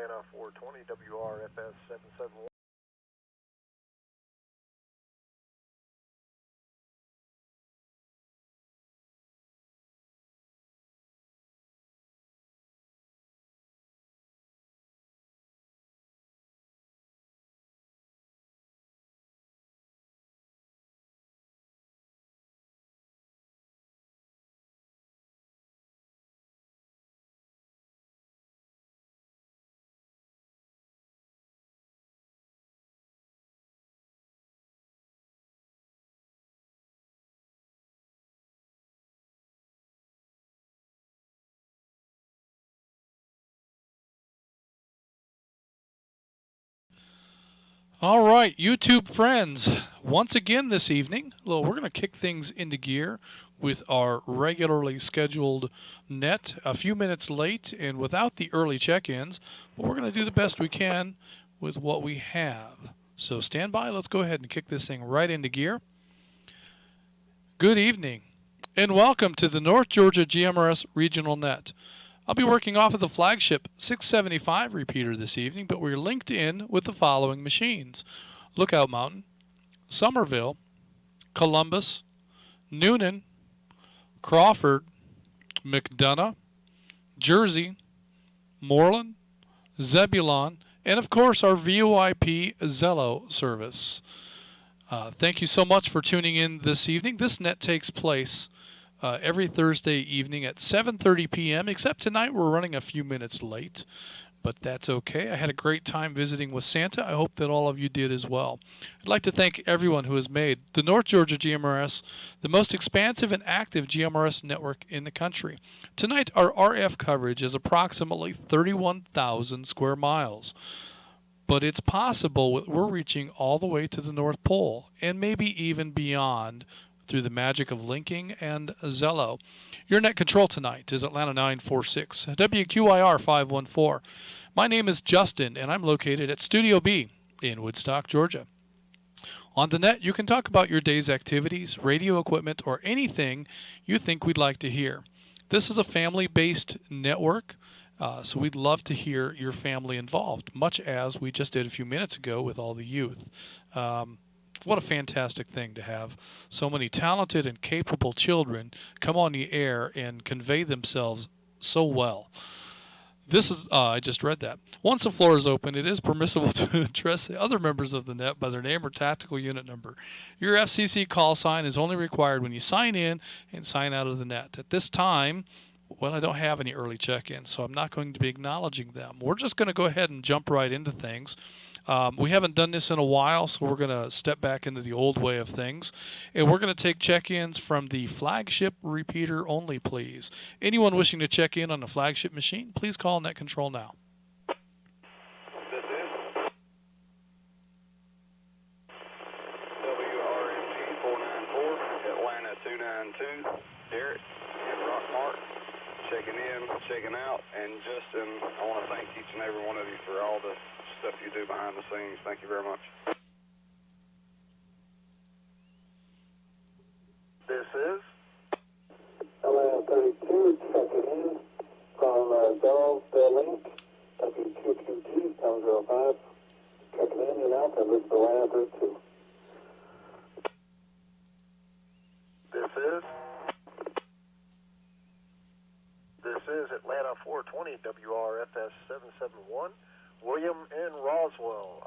Atlanta 420 WRFS 771. All right, YouTube friends, once again this evening, we're going to kick things into gear with our regularly scheduled net, a few minutes late and without the early check-ins, but we're going to do the best we can with what we have. So stand by, let's go ahead and kick this thing right into gear. Good evening, and welcome to the North Georgia GMRS Regional Net. I'll be working off of the flagship 675 repeater this evening, but we're linked in with the following machines: Lookout Mountain, Somerville, Columbus, Noonan, Crawford, McDonough, Jersey, Moreland, Zebulon, and of course our VoIP Zello service. Thank you so much for tuning in this evening. This net takes place every Thursday evening at 7:30 p.m., except tonight we're running a few minutes late, but that's okay. I had a great time visiting with Santa. I hope that all of you did as well. I'd like to thank everyone who has made the North Georgia GMRS the most expansive and active GMRS network in the country. Tonight our RF coverage is approximately 31,000 square miles. But it's possible we're reaching all the way to the North Pole, and maybe even beyond, through the magic of linking and Zello. Your net control tonight is Atlanta 946, WQIR 514. My name is Justin, and I'm located at Studio B in Woodstock, Georgia. On the net, you can talk about your day's activities, radio equipment, or anything you think we'd like to hear. This is a family-based network, so we'd love to hear your family involved, much as we just did a few minutes ago with all the youth. What a fantastic thing to have so many talented and capable children come on the air and convey themselves so well. This is, I just read that. Once the floor is open, it is permissible to address the other members of the net by their name or tactical unit number. Your FCC call sign is only required when you sign in and sign out of the net. At this time, well, I don't have any early check-ins, so I'm not going to be acknowledging them. We're just going to go ahead and jump right into things. We haven't done this in a while, so we're going to step back into the old way of things. And we're going to take check-ins from the flagship repeater only, please. Anyone wishing to check in on the flagship machine, please call Net Control now. This is WRNG 494, Atlanta 292, Derek and Rockmart. Checking in, checking out, and Justin, I want to thank each and every one of you for all the stuff you do behind the scenes. Thank you very much. This is Atlanta 32, checking in from Zello, Link, WQQG 705, checking in and out, and this is Atlanta 32. This is Atlanta 420 WRFS 771, William and Roswell.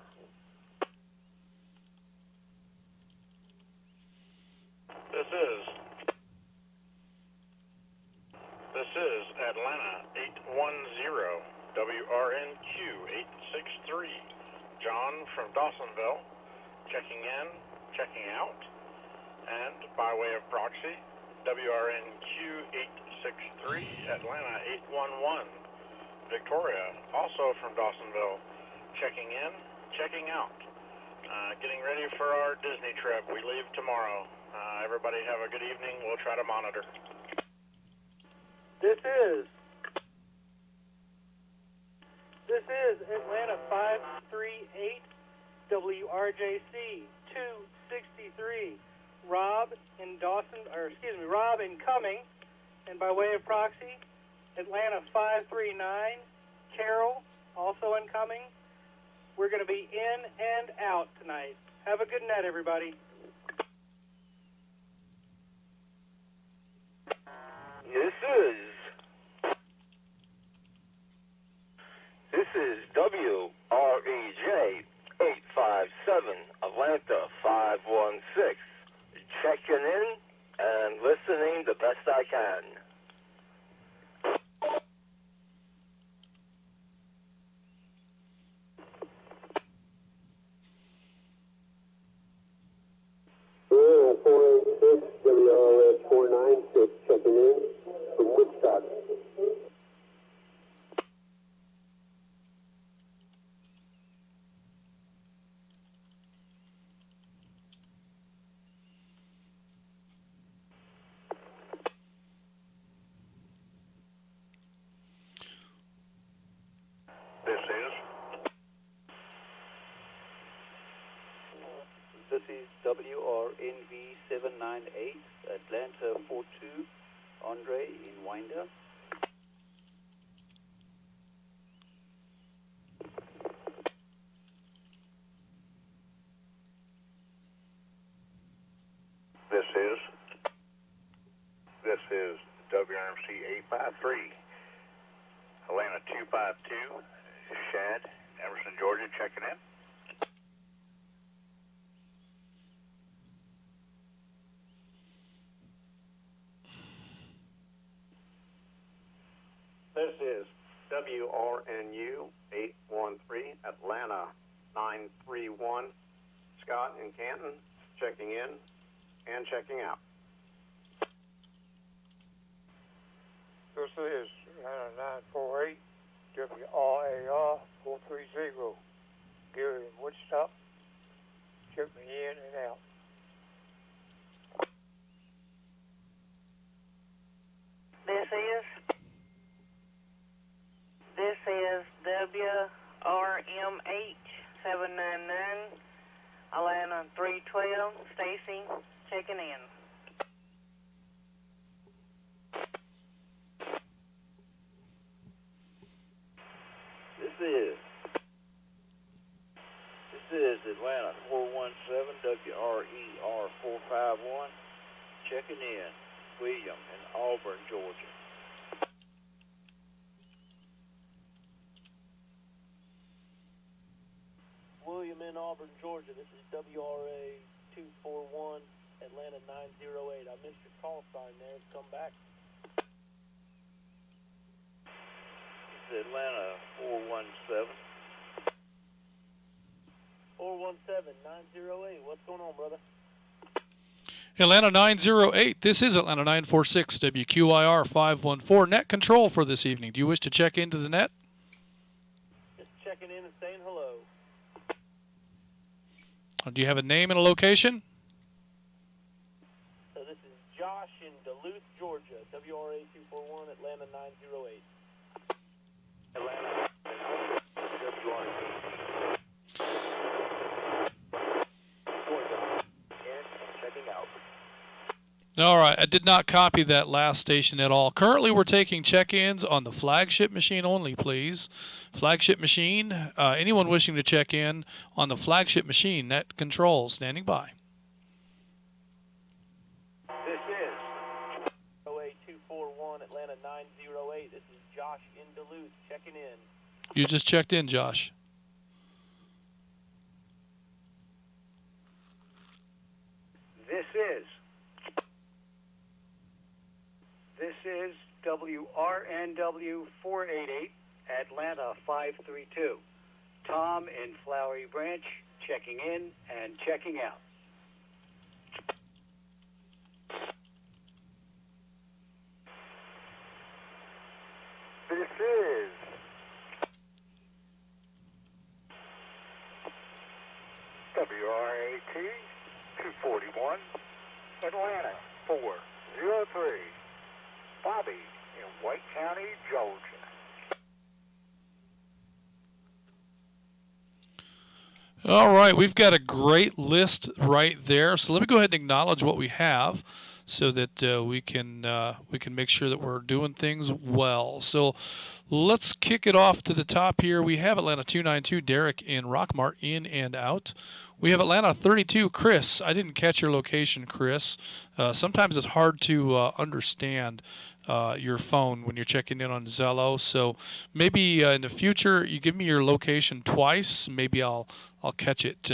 This is Atlanta 810 WRNQ 863, John from Dawsonville, checking in, checking out, and by way of proxy, WRNQ 863, Atlanta 811, Victoria, also from Dawsonville, checking in, checking out. Getting ready for our Disney trip. We leave tomorrow. Everybody have a good evening. We'll try to monitor. This is Atlanta 538 WRJC 263. Rob incoming, and by way of proxy, Atlanta 539, Carol Also incoming, we're going to be in and out tonight. Have a good night, everybody. This is WREJ 857 Atlanta 516. Checking in and listening the best I can. Yeah, 486 WRS 496 checking in from Woodstock. This is WRNV 798, Atlanta 42, Andre in Winder. This is WRMC 853, Atlanta 252, Shad, Emerson, Georgia, checking in. This is WRNU 813, Atlanta 931, Scott in Canton, checking in and checking out. This is Atlanta 948, WRAR 430, Gary in Woodstock, check me in and out. This is WRMH 799, Atlanta 312, Stacy, checking in. This is Atlanta 417, WRER 451, checking in, William in Auburn, Georgia. William in Auburn, Georgia. This is WRA 241, Atlanta 908. I missed your call sign there. Come back. This is Atlanta 417. 417 908. What's going on, brother? Atlanta 908. This is Atlanta 946, WQIR 514. Net control for this evening. Do you wish to check into the net? Just checking in and saying hello. Do you have a name and a location? So this is Josh in Duluth, Georgia. WRA 241, Atlanta 908. Atlanta, checking out. All right, I did not copy that last station at all. Currently, we're taking check-ins on the flagship machine only, please. Flagship machine, anyone wishing to check in on the flagship machine, net control, standing by. This is 241, Atlanta 908. This is Josh in Duluth, checking in. You just checked in, Josh. This is WRNW 488, Atlanta 532. Tom in Flowery Branch, checking in and checking out. This is WRAT 241, Atlanta 403, Bobby in White County, Georgia. All right, we've got a great list right there. So let me go ahead and acknowledge what we have. so that we can make sure that we're doing things well. So let's kick it off to the top here. We have Atlanta 292 Derek in Rockmart, in and out. We have Atlanta 32 Chris. I didn't catch your location, Chris. Sometimes it's hard to understand your phone when you're checking in on Zello. So maybe in the future you give me your location twice. Maybe I'll catch it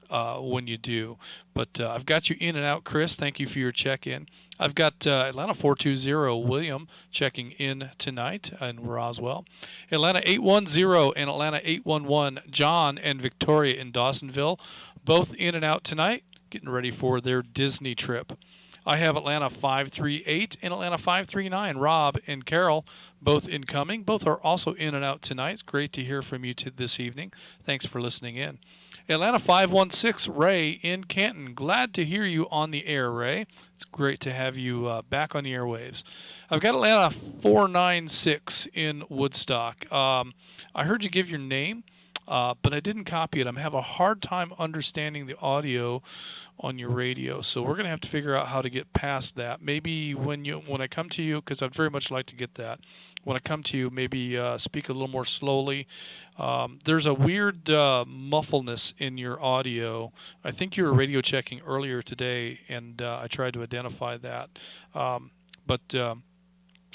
when you do. But I've got you in and out, Chris. Thank you for your check-in. I've got Atlanta 420 William checking in tonight in Roswell. Atlanta 810 and Atlanta 811 John and Victoria in Dawsonville, both in and out tonight, getting ready for their Disney trip. I have Atlanta 538 and Atlanta 539. Rob and Carol, both incoming. Both are also in and out tonight. It's great to hear from you this evening. Thanks for listening in. Atlanta 516, Ray in Canton. Glad to hear you on the air, Ray. It's great to have you back on the airwaves. I've got Atlanta 496 in Woodstock. I heard you give your name, but I didn't copy it. I'm having a hard time understanding the audio on your radio, so we're going to have to figure out how to get past that. Maybe when I come to you, because I'd very much like to get that, when I come to you, maybe speak a little more slowly. There's a weird muffleness in your audio. I think you were radio checking earlier today, and I tried to identify that. But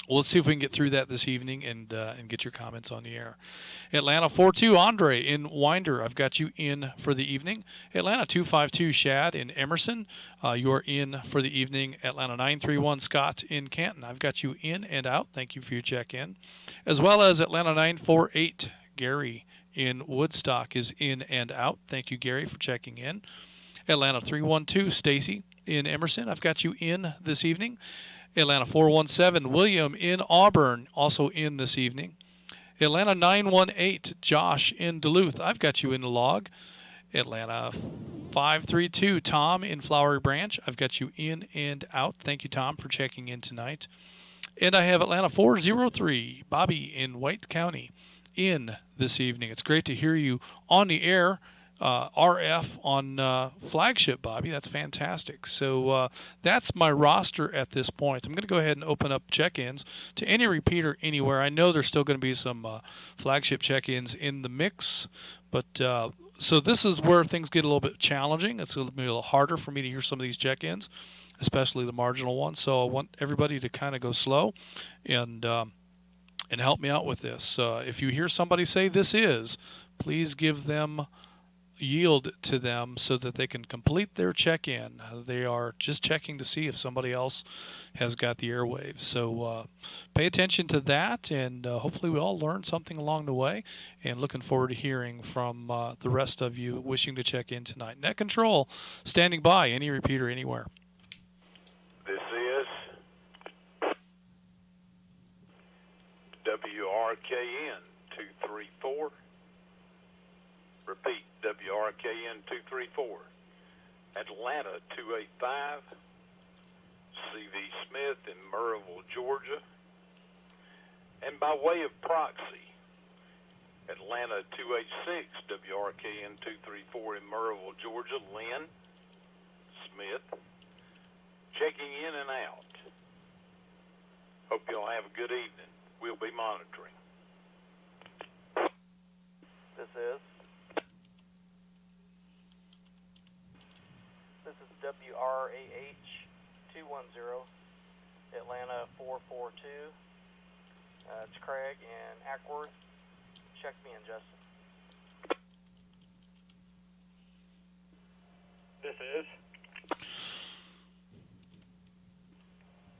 let's see if we can get through that this evening and get your comments on the air. Atlanta 42 Andre in Winder. I've got you in for the evening. Atlanta 252 Shad in Emerson. You're in for the evening. Atlanta 931 Scott in Canton. I've got you in and out. Thank you for your check-in. As well as Atlanta 948 Gary in Woodstock is in and out. Thank you, Gary, for checking in. Atlanta 312 Stacy in Emerson. I've got you in this evening. Atlanta 417 William in Auburn, also in this evening. Atlanta 918 Josh in Duluth. I've got you in the log. Atlanta 532 Tom in Flowery Branch. I've got you in and out. Thank you, Tom, for checking in tonight. And I have Atlanta 403 Bobby in White County in this evening. It's great to hear you on the air. RF on Flagship, Bobby. That's fantastic. So that's my roster at this point. I'm going to go ahead and open up check-ins to any repeater anywhere. I know there's still going to be some Flagship check-ins in the mix, but so this is where things get a little bit challenging. It's going to be a little harder for me to hear some of these check-ins, especially the marginal ones. So I want everybody to kind of go slow and help me out with this. If you hear somebody say this is, please give them yield to them so that they can complete their check-in. They are just checking to see if somebody else has got the airwaves. So pay attention to that, and hopefully we all learn something along the way, and looking forward to hearing from the rest of you wishing to check in tonight. Net Control, standing by, any repeater anywhere. This is WRKN 234. Repeat, WRKN 234. Atlanta 285. CV Smith in Murrayville, Georgia. And by way of proxy, Atlanta 286, WRKN 234 in Murrayville, Georgia, Lynn Smith, checking in and out. Hope you'll have a good evening. We'll be monitoring. This is WRAH 210, Atlanta 442. It's Craig in Ackworth. Check me in, Justin. This is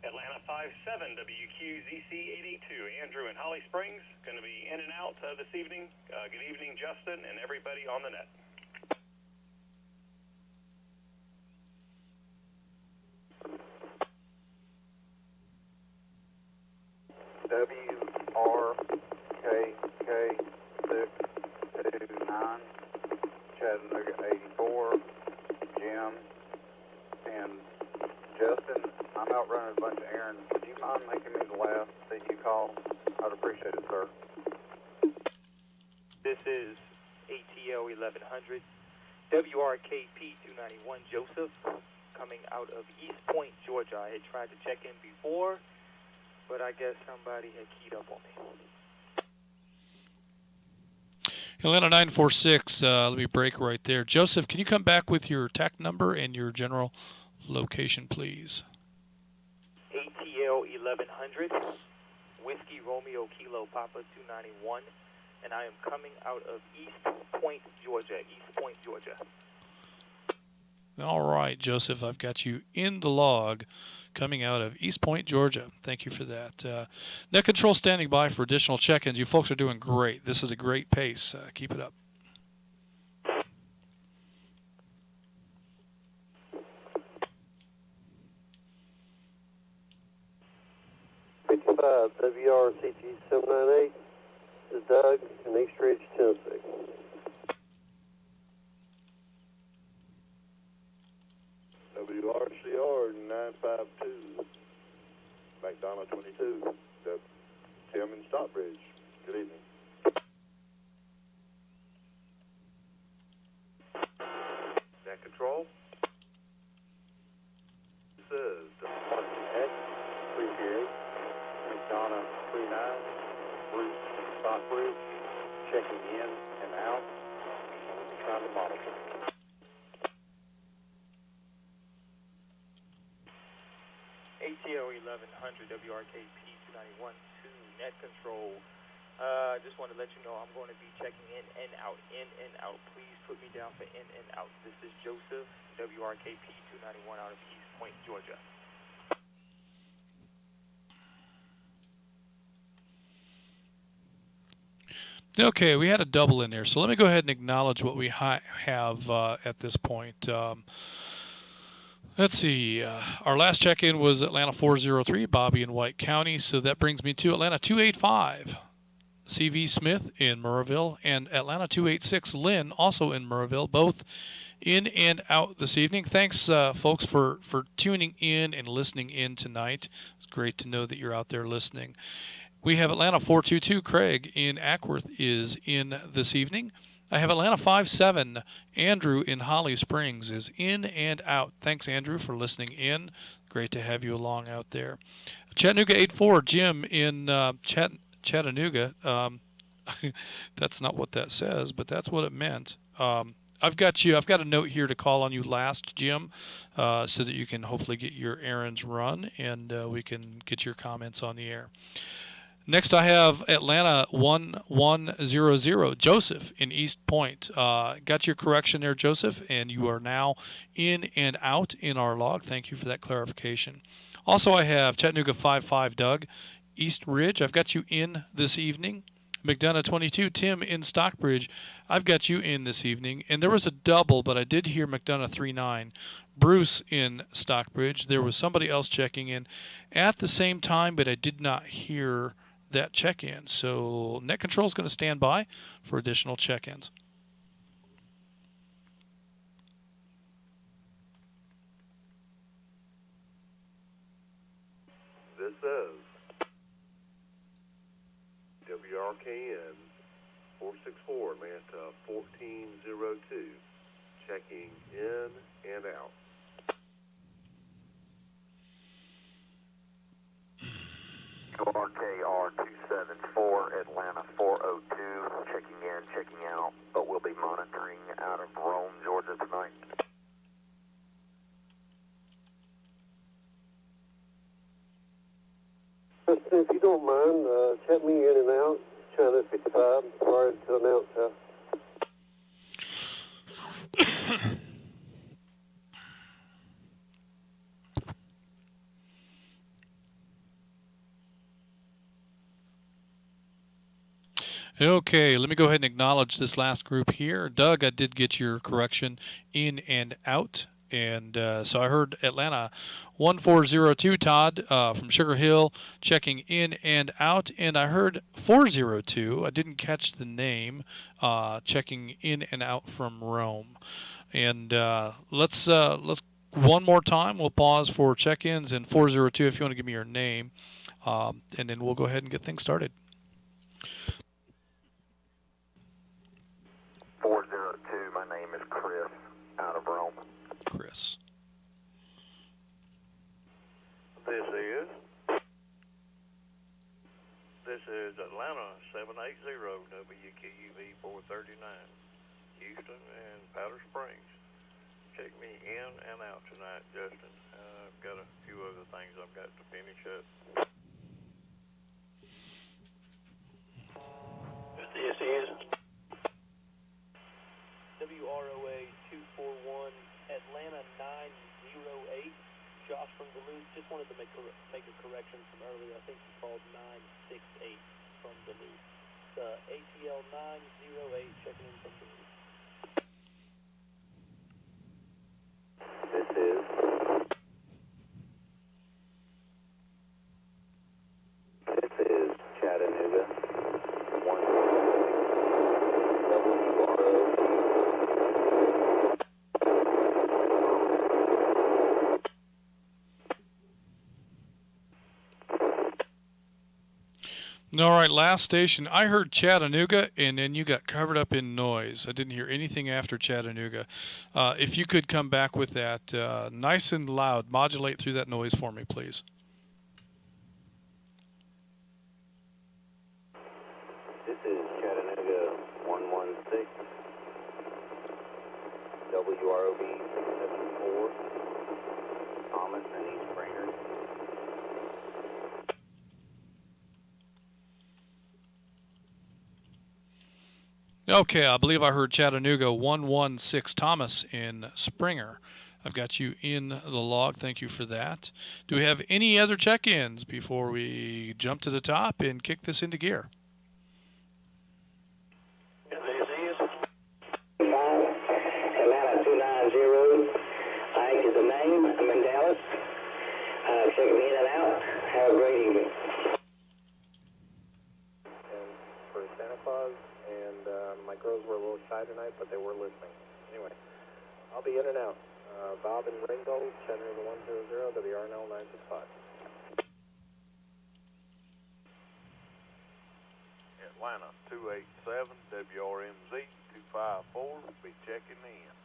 Atlanta 57 WQZC 882. Andrew in Holly Springs. Going to be in and out this evening. Good evening, Justin, and everybody on the net. WRKK 629, Chattanooga 84, Jim, and Justin, I'm out running a bunch of errands. Would you mind making me the last that you call? I'd appreciate it, sir. This is ATL 1100, WRKP 291 Joseph, coming out of East Point, Georgia. I had tried to check in before, but I guess somebody had keyed up on me. Atlanta 946, let me break right there. Joseph, can you come back with your TAC number and your general location, please? ATL 1100, Whiskey Romeo Kilo Papa 291, and I am coming out of East Point, Georgia. East Point, Georgia. All right, Joseph, I've got you in the log coming out of East Point, Georgia. Thank you for that. Net Control standing by for additional check-ins. You folks are doing great. This is a great pace. Keep it up. WRCG 798. This is Doug in East Ridge, Tennessee. WRCR 952, McDonough 22, Tim in Stockbridge. Good evening. Net Control. This is X 338, McDonough 39, Bruce in Stockbridge, checking in and out, trying to monitor. ATL 1100 WRKP 291 to Net Control. I just want to let you know I'm going to be checking in and out, in and out. Please put me down for in and out. This is Joseph, WRKP 291 out of East Point, Georgia. Okay, we had a double in there, so let me go ahead and acknowledge what we have at this point. Let's see, our last check-in was Atlanta 403, Bobby in White County, so that brings me to Atlanta 285, CV Smith in Murrayville, and Atlanta 286, Lynn, also in Murrayville, both in and out this evening. Thanks, folks, for tuning in and listening in tonight. It's great to know that you're out there listening. We have Atlanta 422, Craig in Ackworth is in this evening. I have Atlanta 57, Andrew in Holly Springs is in and out. Thanks, Andrew, for listening in. Great to have you along out there. Chattanooga 84, Jim in Chattanooga. That's not what that says, but that's what it meant. I've got a note here to call on you last, Jim, so that you can hopefully get your errands run and we can get your comments on the air. Next, I have Atlanta 1100, Joseph in East Point. Got your correction there, Joseph, and you are now in and out in our log. Thank you for that clarification. Also, I have Chattanooga 55, Doug, East Ridge. I've got you in this evening. McDonough 22, Tim in Stockbridge. I've got you in this evening. And there was a double, but I did hear McDonough 39, Bruce in Stockbridge. There was somebody else checking in at the same time, but I did not hear that check-in. So Net Control is going to stand by for additional check-ins. This is WRKN 464, Atlanta 1402, checking in and out. RKR 274, Atlanta 402, checking in, checking out, but we'll be monitoring out of Rome, Georgia tonight. If you don't mind, check me in and out, China 55, sorry to announce Okay, let me go ahead and acknowledge this last group here. Doug, I did get your correction in and out. And so I heard Atlanta 1402, Todd from Sugar Hill, checking in and out. And I heard 402, I didn't catch the name, checking in and out from Rome. And let's one more time, we'll pause for check-ins. And 402, if you want to give me your name, and then we'll go ahead and get things started. 402, my name is Chris, out of Rome. Chris. This is Atlanta 780 WQUV 439. Houston and Powder Springs. Check me in and out tonight, Justin. I've got a few other things I've got to finish up. This is WROA 241, Atlanta 908. Josh from Duluth. Just wanted to make a correction from earlier. I think you called 968 from Duluth. ATL 908 checking in from Duluth. This is Chattanooga 1. All right, last station. I heard Chattanooga, and then you got covered up in noise. I didn't hear anything after Chattanooga. If you could come back with that nice and loud, modulate through that noise for me, please. This is Chattanooga 116, WROB 674, Thomas and East Springer. Okay, I believe I heard Chattanooga 116 Thomas in Springer. I've got you in the log. Thank you for that. Do we have any other check-ins before we jump to the top and kick this into gear? This is Atlanta 290. Ike is the name. I'm in Dallas. Checking in and out. Have a great evening. And for Santa Claus, and my girls were a little shy tonight, but they were listening. Anyway, I'll be in and out. Bob and Ringgold, Chattanooga 100, WRNL 965. Atlanta 287 WRMZ 254. Be checking in.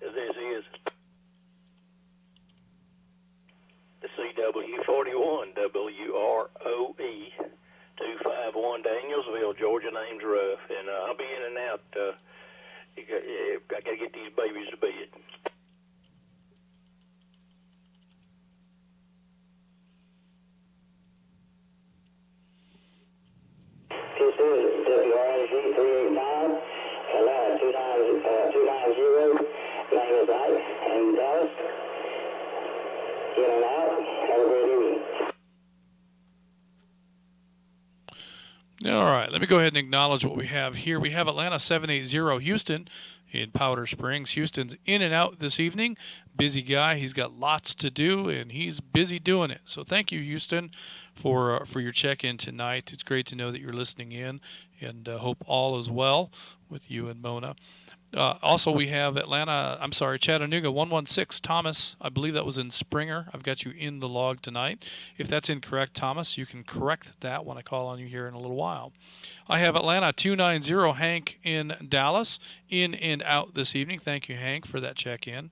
This is the CW41 WROE 251 Danielsville, Georgia. Name's Ruff, and I'll be in and out. I got to get these babies to bed. This is WRNG 385, Atlanta 290. Name is Ike, and Dallas. In and out. Have a great evening. All right, let me go ahead and acknowledge what we have here. We have Atlanta 780 Houston in Powder Springs. Houston's in and out this evening. Busy guy. He's got lots to do, and he's busy doing it. So thank you, Houston, for your check-in tonight. It's great to know that you're listening in, and hope all is well with you and Mona. Also, we have Chattanooga 116 Thomas. I believe that was in Springer. I've got you in the log tonight. If that's incorrect, Thomas, you can correct that when I call on you here in a little while. I have Atlanta 290 Hank in Dallas, in and out this evening. Thank you, Hank, for that check-in.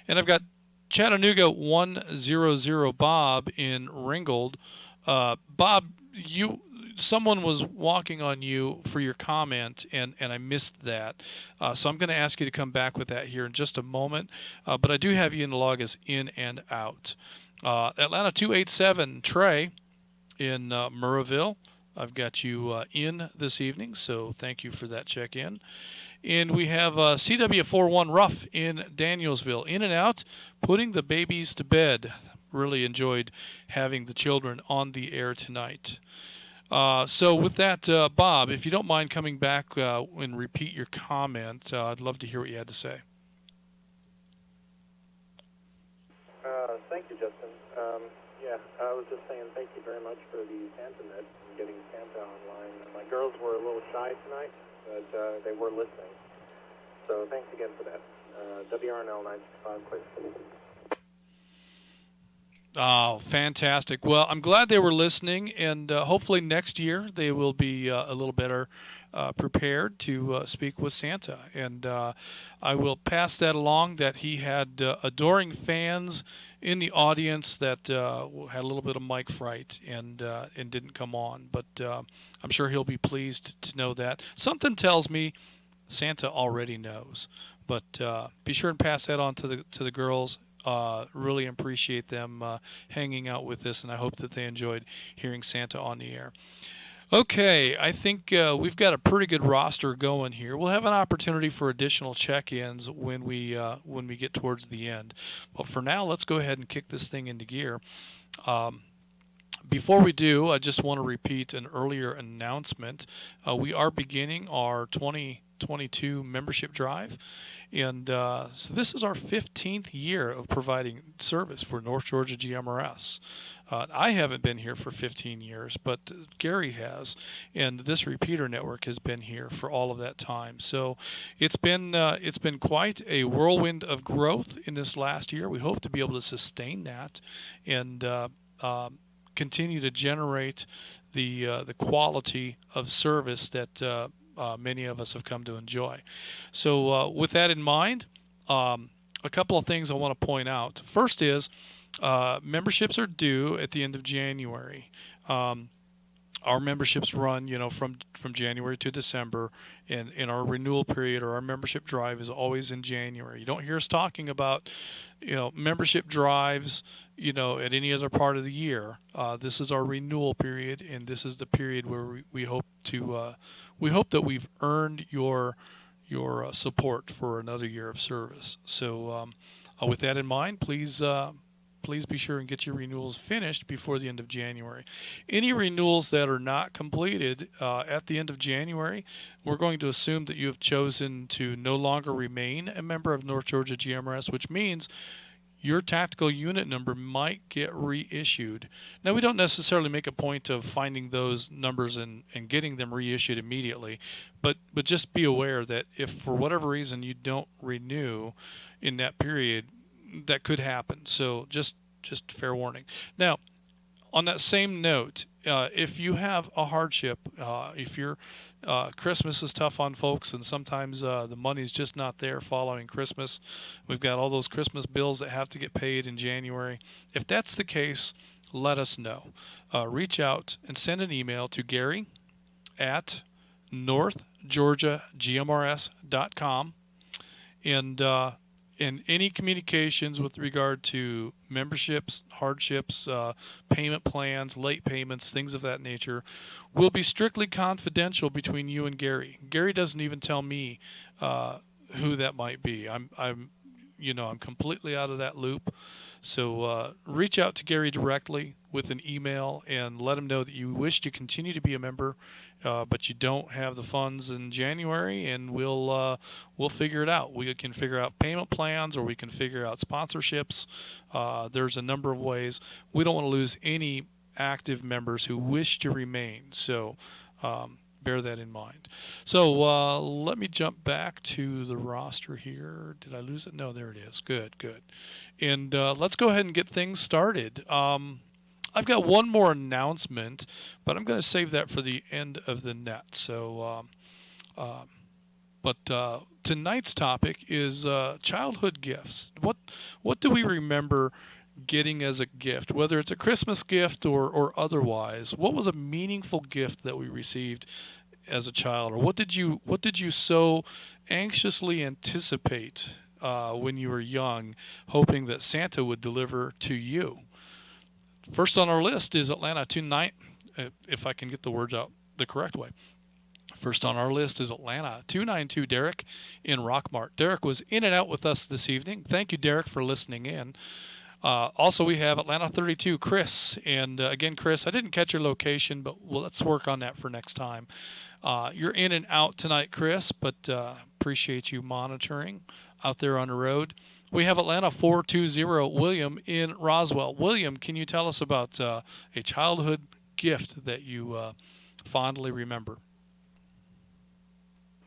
And I've got Chattanooga 100 Bob in Ringgold. Bob, someone was walking on you for your comment, and I missed that. So I'm going to ask you to come back with that here in just a moment. But I do have you in the log as in and out. Atlanta 287 Trey in Murrayville. I've got you in this evening, so thank you for that check-in. And we have CW41 Ruff in Danielsville. In and out, putting the babies to bed. Really enjoyed having the children on the air tonight. So with that, Bob, if you don't mind coming back and repeat your comment, I'd love to hear what you had to say. Thank you, Justin. I was just saying thank you very much for the Santa net and getting Santa online. My girls were a little shy tonight, but they were listening. So thanks again for that. WRNL 965, please. Oh, fantastic. Well, I'm glad they were listening, and hopefully next year they will be a little better prepared to speak with Santa. And I will pass that along that he had adoring fans in the audience that had a little bit of mic fright and didn't come on. But I'm sure he'll be pleased to know that. Something tells me Santa already knows. But be sure and pass that on to the girls. Really appreciate them hanging out with us, and I hope that they enjoyed hearing Santa on the air. Okay, I think we've got a pretty good roster going here. We'll have an opportunity for additional check-ins when we get towards the end. But for now, let's go ahead and kick this thing into gear. Before we do, I just want to repeat an earlier announcement. We are beginning our 2022 membership drive. And so this is our 15th year of providing service for North Georgia GMRS. I haven't been here for 15 years, but Gary has, and this repeater network has been here for all of that time. So it's been quite a whirlwind of growth in this last year. We hope to be able to sustain that and continue to generate the quality of service that many of us have come to enjoy. So with that in mind, a couple of things I want to point out. First is memberships are due at the end of January. Our memberships run, from January to December, and in our renewal period or our membership drive is always in January. You don't hear us talking about, membership drives, at any other part of the year. This is our renewal period, and this is the period where we hope that we've earned your support for another year of service. So with that in mind, please be sure and get your renewals finished before the end of January. Any renewals that are not completed at the end of January, we're going to assume that you have chosen to no longer remain a member of North Georgia GMRS, which means your tactical unit number might get reissued. Now, we don't necessarily make a point of finding those numbers and getting them reissued immediately, but just be aware that if for whatever reason you don't renew in that period, that could happen. So just fair warning. Now, on that same note, if you have a hardship, if your Christmas is tough on folks, and sometimes the money's just not there following Christmas, we've got all those Christmas bills that have to get paid in January. If that's the case, let us know. Reach out and send an email to Gary at northgeorgiagmrs.com, and any communications with regard to memberships, hardships, payment plans, late payments, things of that nature, will be strictly confidential between you and Gary. Gary doesn't even tell me who that might be. I'm completely out of that loop. So reach out to Gary directly with an email and let him know that you wish to continue to be a member, but you don't have the funds in January, and we'll figure it out. We can figure out payment plans, or we can figure out sponsorships. There's a number of ways. We don't want to lose any active members who wish to remain. So bear that in mind. So let me jump back to the roster here. Did I lose it? No, there it is. Good. And let's go ahead and get things started. I've got one more announcement, but I'm going to save that for the end of the net. So, but tonight's topic is childhood gifts. What do we remember getting as a gift, whether it's a Christmas gift or otherwise? What was a meaningful gift that we received as a child, or what did you so anxiously anticipate when you were young, hoping that Santa would deliver to you? First on our list is Atlanta 29, if I can get the words out the correct way. First on our list is Atlanta 292 Derek in Rockmart. Derek was in and out with us this evening. Thank you, Derek, for listening in. Also, we have Atlanta 32 Chris. And again, Chris, I didn't catch your location, but let's work on that for next time. You're in and out tonight, Chris, but appreciate you monitoring out there on the road. We have Atlanta 420 William in Roswell. William, can you tell us about a childhood gift that you fondly remember?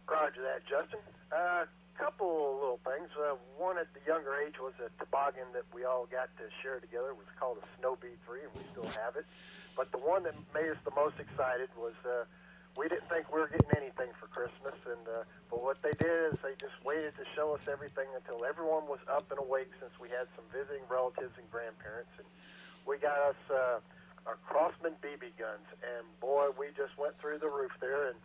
Roger that, Justin. Couple of little things. One at the younger age was a toboggan that we all got to share together. It was called a Snow Bee 3, and we still have it. But the one that made us the most excited was we didn't think we were getting anything for Christmas, and but what they did is they just waited to show us everything until everyone was up and awake, since we had some visiting relatives and grandparents, and we got us our Crossman BB guns, and boy, we just went through the roof there, and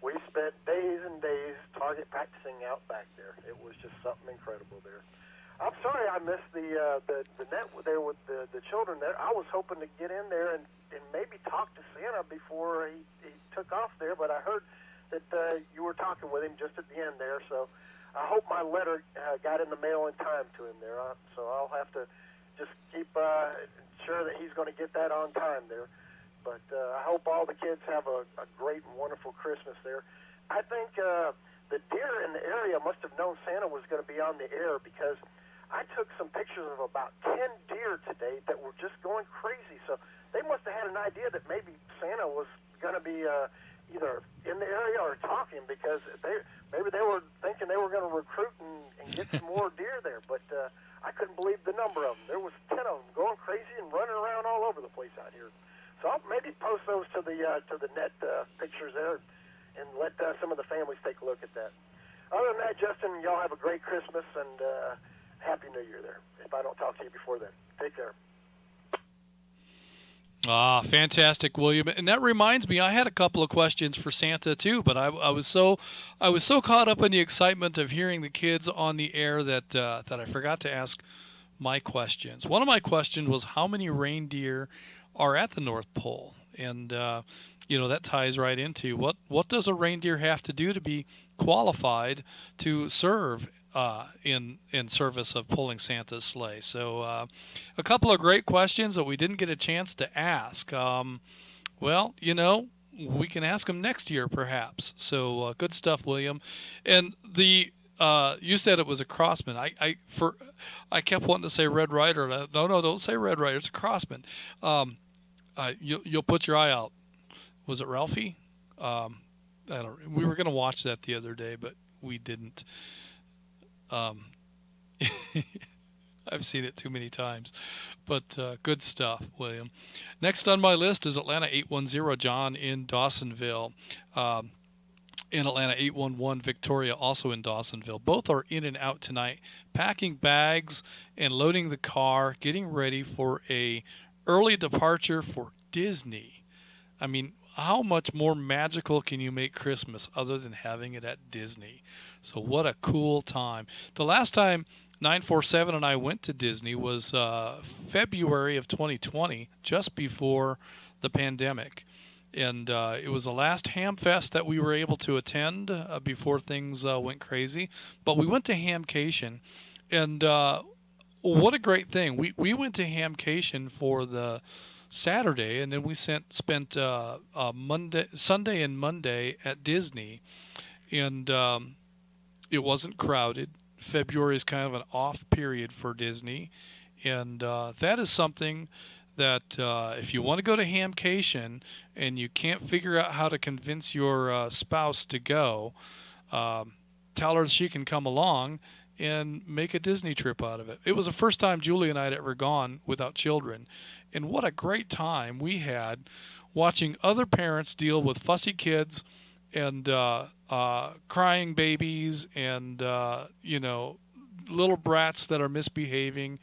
we spent days and days target practicing out back there. It was just something incredible there. I'm sorry I missed the net there with the children there. I was hoping to get in there and maybe talk to Santa before he took off there, but I heard that you were talking with him just at the end there, so I hope my letter got in the mail in time to him there. So I'll have to just keep sure that he's going to get that on time there. But I hope all the kids have a great and wonderful Christmas there. I think the deer in the area must have known Santa was going to be on the air, because I took some pictures of about 10 deer today that were just going crazy. So they must have had an idea that maybe Santa was going to be either in the area or talking, because maybe they were thinking they were going to recruit and get some more deer there. But I couldn't believe the number of them. There was 10 of them going crazy and running around all over the place out here. So I'll maybe post those to the net pictures there, and let some of the families take a look at that. Other than that, Justin, y'all have a great Christmas, and Happy New Year there, if I don't talk to you before then. Take care. Ah, fantastic, William. And that reminds me, I had a couple of questions for Santa too, but I was so caught up in the excitement of hearing the kids on the air that I forgot to ask my questions. One of my questions was, how many reindeer are at the North Pole? And that ties right into what does a reindeer have to do to be qualified to serve in service of pulling Santa's sleigh? So a couple of great questions that we didn't get a chance to ask. Well, we can ask them next year perhaps. So good stuff, William. And the you said it was a Crossman. I kept wanting to say Red Ryder. No, don't say Red Ryder. It's a Crossman. You'll put your eye out. Was it Ralphie? I don't. We were going to watch that the other day, but we didn't. I've seen it too many times, but good stuff, William. Next on my list is Atlanta 810, John in Dawsonville. In Atlanta 811, Victoria, also in Dawsonville. Both are in and out tonight, packing bags and loading the car, getting ready for a early departure for Disney. I mean, how much more magical can you make Christmas other than having it at Disney? So what a cool time. The last time 947 and I went to Disney was February of 2020, just before the pandemic. And it was the last Ham Fest that we were able to attend before things went crazy. But we went to Hamcation, and what a great thing. We went to Hamcation for the Saturday, and then we spent Sunday and Monday at Disney, and it wasn't crowded. February is kind of an off period for Disney, and that is something that if you want to go to Hamcation and you can't figure out how to convince your spouse to go, tell her she can come along and make a Disney trip out of it. It was the first time Julie and I had ever gone without children, and what a great time we had watching other parents deal with fussy kids and crying babies and little brats that are misbehaving,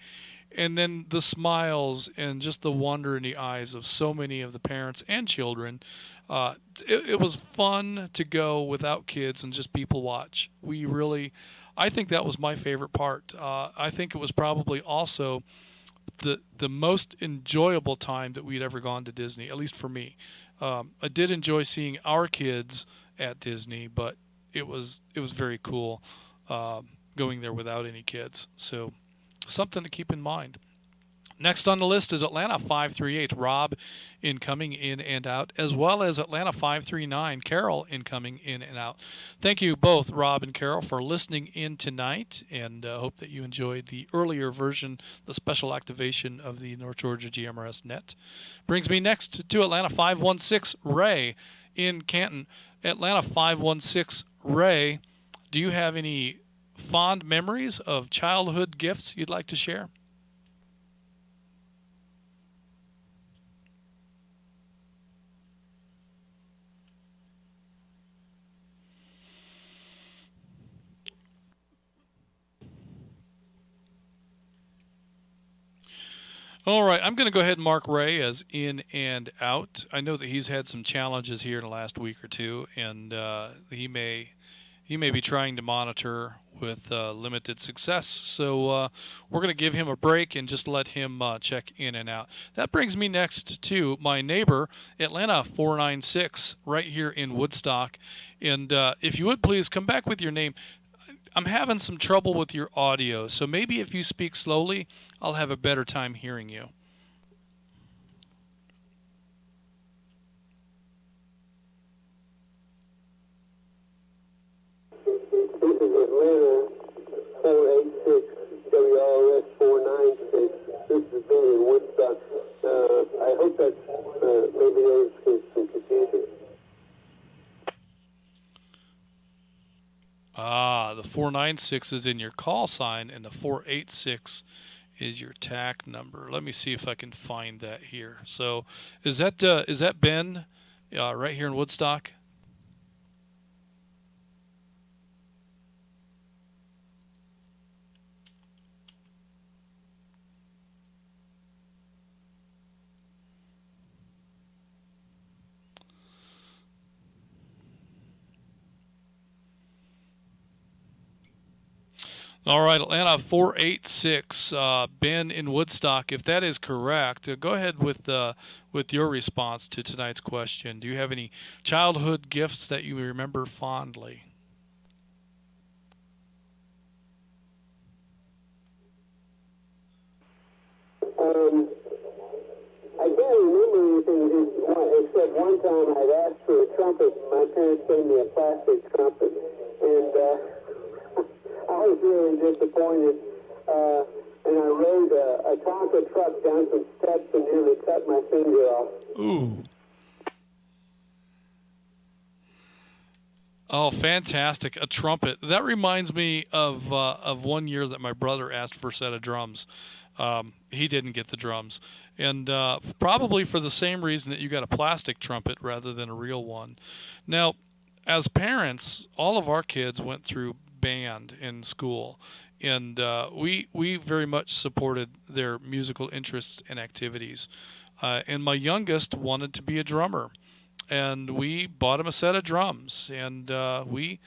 and then the smiles and just the wonder in the eyes of so many of the parents and children. It was fun to go without kids and just people watch. I think that was my favorite part. I think it was probably also the most enjoyable time that we'd ever gone to Disney, at least for me. I did enjoy seeing our kids at Disney, but it was very cool going there without any kids. So something to keep in mind. Next on the list is Atlanta 538, Rob incoming in and out, as well as Atlanta 539, Carol incoming in and out. Thank you both, Rob and Carol, for listening in tonight, and hope that you enjoyed the earlier version, the special activation of the North Georgia GMRS net. Brings me next to Atlanta 516, Ray in Canton. Atlanta 516, Ray, do you have any fond memories of childhood gifts you'd like to share? All right, I'm going to go ahead and mark Ray as in and out. I know that he's had some challenges here in the last week or two, and he may be trying to monitor with limited success. So we're going to give him a break and just let him check in and out. That brings me next to my neighbor, Atlanta 496, right here in Woodstock. And if you would please come back with your name. I'm having some trouble with your audio, so maybe if you speak slowly, I'll have a better time hearing you. This is Atlanta 486 WRS 496. This is Ben in Woodstock. I hope that's maybe there was some confusion. Ah, the 496 is in your call sign, and the 486 is your TAC number. Let me see if I can find that here. So, is that Ben, right here in Woodstock? All right, Atlanta 486, Ben in Woodstock. If that is correct, go ahead with your response to tonight's question. Do you have any childhood gifts that you remember fondly? I can't remember anything except one time I'd asked for a trumpet. My parents gave me a plastic trumpet, and I was really disappointed, and I rode a Tonka truck down some steps and nearly cut my finger off. Ooh. Oh, fantastic. A trumpet. That reminds me of one year that my brother asked for a set of drums. He didn't get the drums. And probably for the same reason that you got a plastic trumpet rather than a real one. Now, as parents, all of our kids went through band in school, and we very much supported their musical interests and activities. And my youngest wanted to be a drummer, and we bought him a set of drums, and we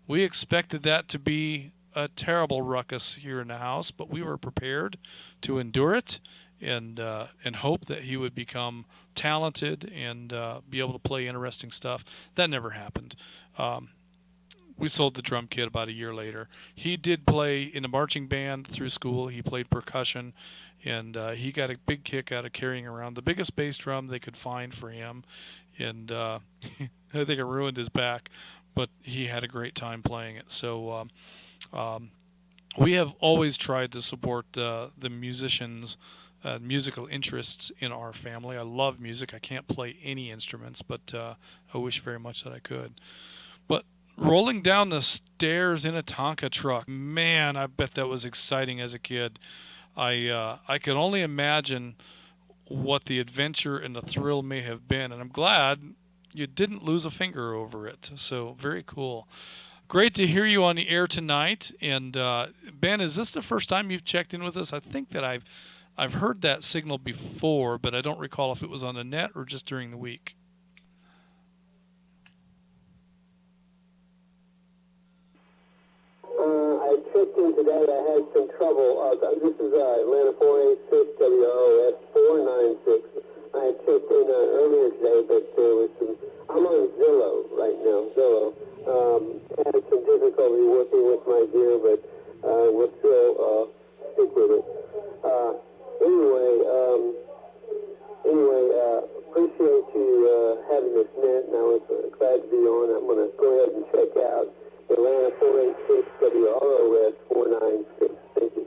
expected that to be a terrible ruckus here in the house, but we were prepared to endure it and hope that he would become talented and be able to play interesting stuff. That never happened. We sold the drum kit about a year later. He did play in a marching band through school. He played percussion, and he got a big kick out of carrying around the biggest bass drum they could find for him. And I think it ruined his back, but he had a great time playing it. So we have always tried to support the musicians' musical interests in our family. I love music. I can't play any instruments, but I wish very much that I could. But rolling down the stairs in a Tonka truck, man, I bet that was exciting as a kid. I could only imagine what the adventure and the thrill may have been, and I'm glad you didn't lose a finger over it. So very cool. Great to hear you on the air tonight. And Ben, is this the first time you've checked in with us? I think that I've heard that signal before, but I don't recall if it was on the net or just during the week. I checked in today. I had some trouble. This is Atlanta 486 WROS 496. I had checked in earlier today, but there was some. I'm on Zillow right now. Zillow. Had some difficulty working with my gear, but we'll still stick with it. Anyway, appreciate you having this net, and I was glad to be on. I'm going to go ahead and check out Atlanta 486 WROS 496. Thank you.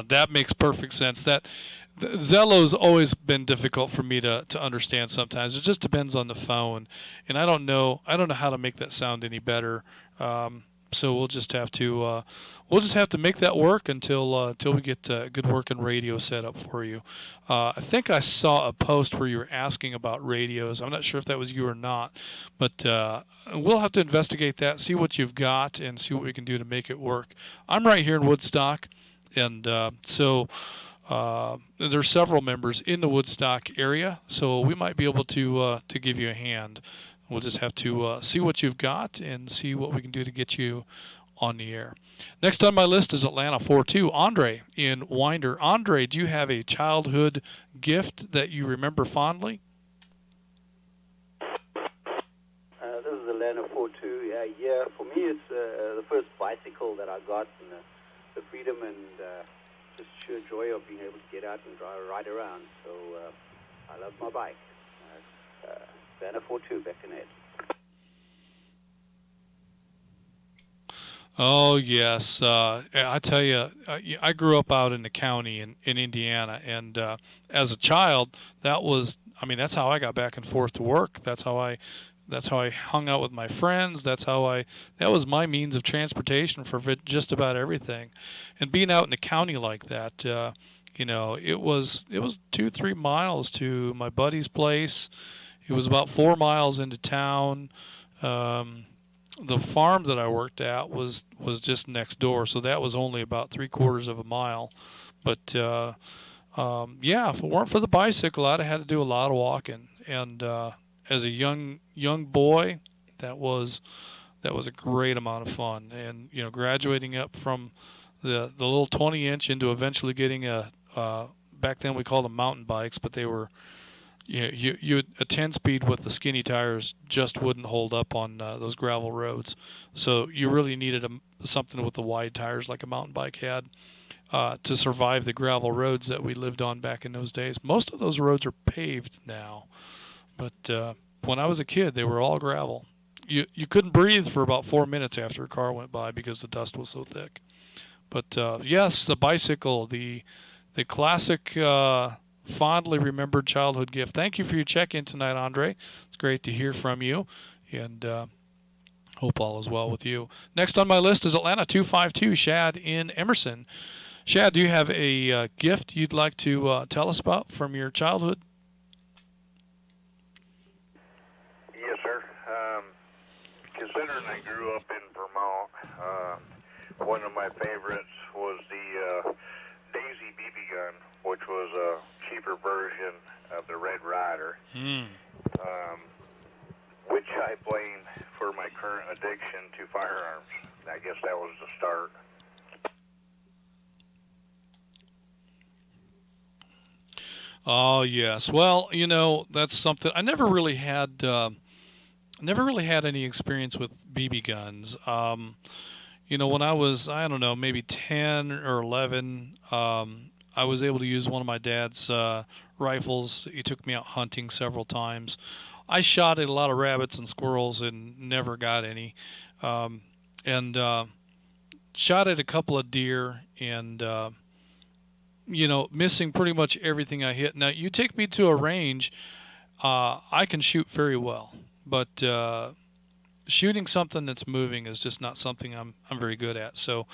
That makes perfect sense. Zellow's always been difficult for me to understand sometimes. It just depends on the phone, and I don't know how to make that sound any better. So we'll just have to make that work until we get good working radio set up for you. I think I saw a post where you were asking about radios. I'm not sure if that was you or not, but we'll have to investigate that, see what you've got, and see what we can do to make it work. I'm right here in Woodstock. And so there's several members in the Woodstock area, so we might be able to give you a hand. We'll just have to see what you've got and see what we can do to get you on the air. Next on my list is Atlanta 4-2, Andre in Winder. Andre, do you have a childhood gift that you remember fondly? This is Atlanta 4-2. Yeah, for me it's the first bicycle that I got, and the freedom and just sheer joy of being able to get out and ride around. So I love my bike. Atlanta 4-2, back in it. Oh, yes. I tell you, I grew up out in the county in Indiana, and as a child, that's how I got back and forth to work. That's how I hung out with my friends. That was my means of transportation for just about everything. And being out in the county like that, it was 2-3 miles to my buddy's place. It was about 4 miles into town. The farm that I worked at was just next door, so that was only about 3/4 of a mile. But if it weren't for the bicycle, I'd have had to do a lot of walking. And as a young boy, that was a great amount of fun. And graduating up from the little 20-inch into eventually getting back then we called them mountain bikes, but they were a 10-speed with the skinny tires just wouldn't hold up on those gravel roads. So you really needed something with the wide tires like a mountain bike had to survive the gravel roads that we lived on back in those days. Most of those roads are paved now, but when I was a kid, they were all gravel. You couldn't breathe for about 4 minutes after a car went by because the dust was so thick. But yes, the bicycle, the classic fondly remembered childhood gift. Thank you for your check-in tonight, Andre. It's great to hear from you, and hope all is well with you. Next on my list is Atlanta 252, Shad in Emerson. Shad, do you have a gift you'd like to tell us about from your childhood? Yes, sir. Considering I grew up in Vermont, one of my favorites was the Daisy BB gun, which was a cheaper version of the Red Ryder, which I blame for my current addiction to firearms. I guess that was the start. Oh yes. Well, that's something I never really had. Any experience with BB guns. When I was, I don't know, maybe 10 or 11, I was able to use one of my dad's rifles. He took me out hunting several times. I shot at a lot of rabbits and squirrels and never got any. And shot at a couple of deer and, missing pretty much everything I hit. Now, you take me to a range, I can shoot very well. But shooting something that's moving is just not something I'm very good at. So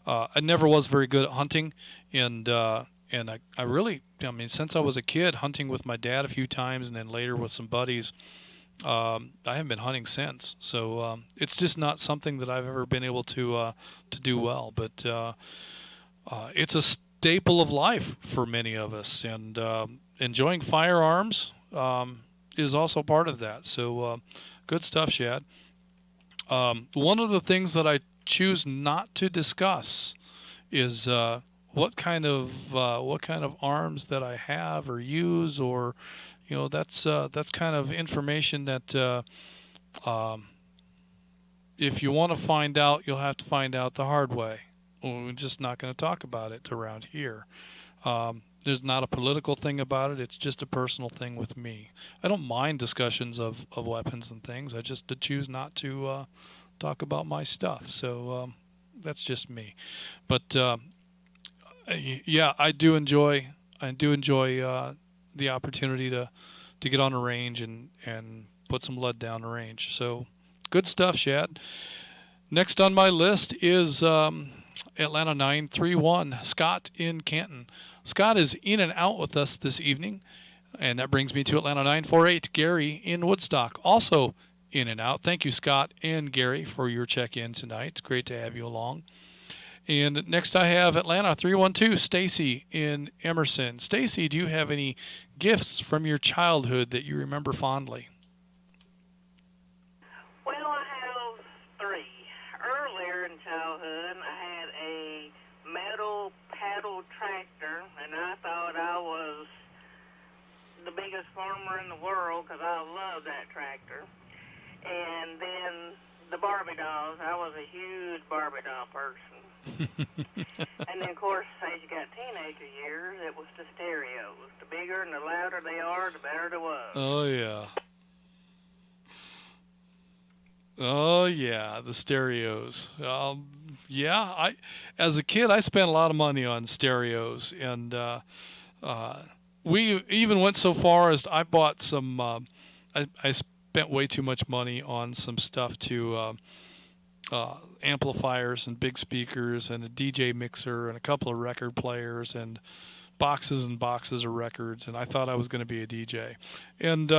I never was very good at hunting, and I really, since I was a kid, hunting with my dad a few times, and then later with some buddies, I haven't been hunting since. So it's just not something that I've ever been able to do well. But it's a staple of life for many of us, and enjoying firearms is also part of that. So good stuff, Shad. One of the things that I choose not to discuss is what kind of arms that I have or use, or that's kind of information that if you want to find out, you'll have to find out the hard way. We're just not going to talk about it around here. There's not a political thing about it. It's just a personal thing with me. I don't mind discussions of weapons and things. I just choose not to talk about my stuff. So that's just me. But yeah, I do enjoy the opportunity to get on a range and put some lead down the range. So good stuff, Shad. Next on my list is Atlanta 931, Scott in Canton. Scott is in and out with us this evening, and that brings me to Atlanta 948, Gary in Woodstock, also in and out. Thank you, Scott and Gary, for your check-in tonight. It's great to have you along. And next I have Atlanta 312, Stacy in Emerson. Stacy, do you have any gifts from your childhood that you remember fondly? Well, I have three. Earlier in childhood, I had a metal paddle tractor, and I thought I was the biggest farmer in the world because I loved that tractor. And then the Barbie dolls. I was a huge Barbie doll person. And then, of course, as you got teenager years, it was the stereos. The bigger and the louder they are, the better it was. Oh, yeah. Oh, yeah, the stereos. Yeah, as a kid, I spent a lot of money on stereos. And we even went so far as I bought some, I spent way too much money on some stuff to amplifiers and big speakers and a DJ mixer and a couple of record players and boxes and boxes of records, and I thought I was going to be a DJ. And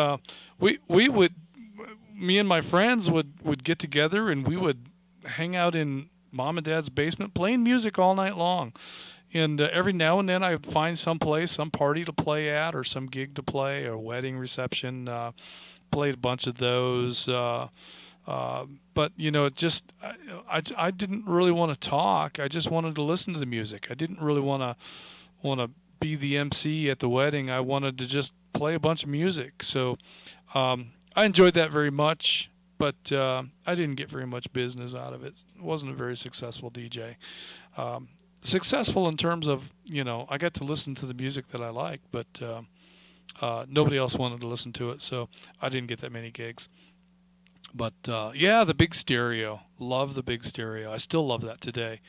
me and my friends would get together and we would hang out in Mom and Dad's basement playing music all night long. And every now and then I would find some place, some party to play at, or some gig to play, or a wedding reception. Played a bunch of those. But, you know, I didn't really want to talk. I just wanted to listen to the music. I didn't really want to be the MC at the wedding. I wanted to just play a bunch of music. So I enjoyed that very much, but I didn't get very much business out of it. It wasn't a very successful DJ. Successful in terms of, you know, I got to listen to the music that I liked, but nobody else wanted to listen to it, so I didn't get that many gigs. But, yeah, the big stereo. Love the big stereo. I still love that today.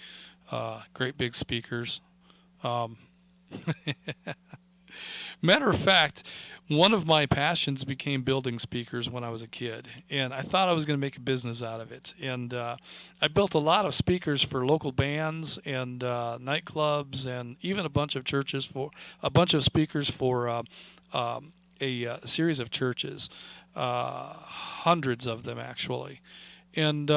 Great big speakers. Matter of fact, one of my passions became building speakers when I was a kid, and I thought I was going to make a business out of it. And I built a lot of speakers for local bands and nightclubs, and even a bunch of churches speakers for a series of churches, hundreds of them actually. And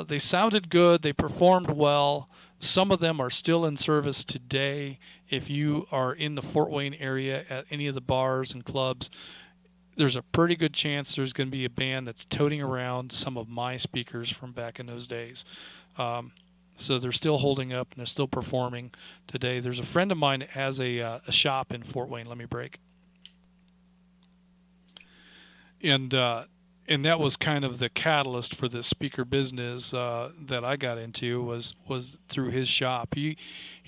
they sounded good. They performed well. Some of them are still in service today. If you are in the Fort Wayne area at any of the bars and clubs, there's a pretty good chance there's going to be a band that's toting around some of my speakers from back in those days. So they're still holding up and they're still performing today. There's a friend of mine that has a shop in Fort Wayne. Let me break. And that was kind of the catalyst for the speaker business that I got into was through his shop. He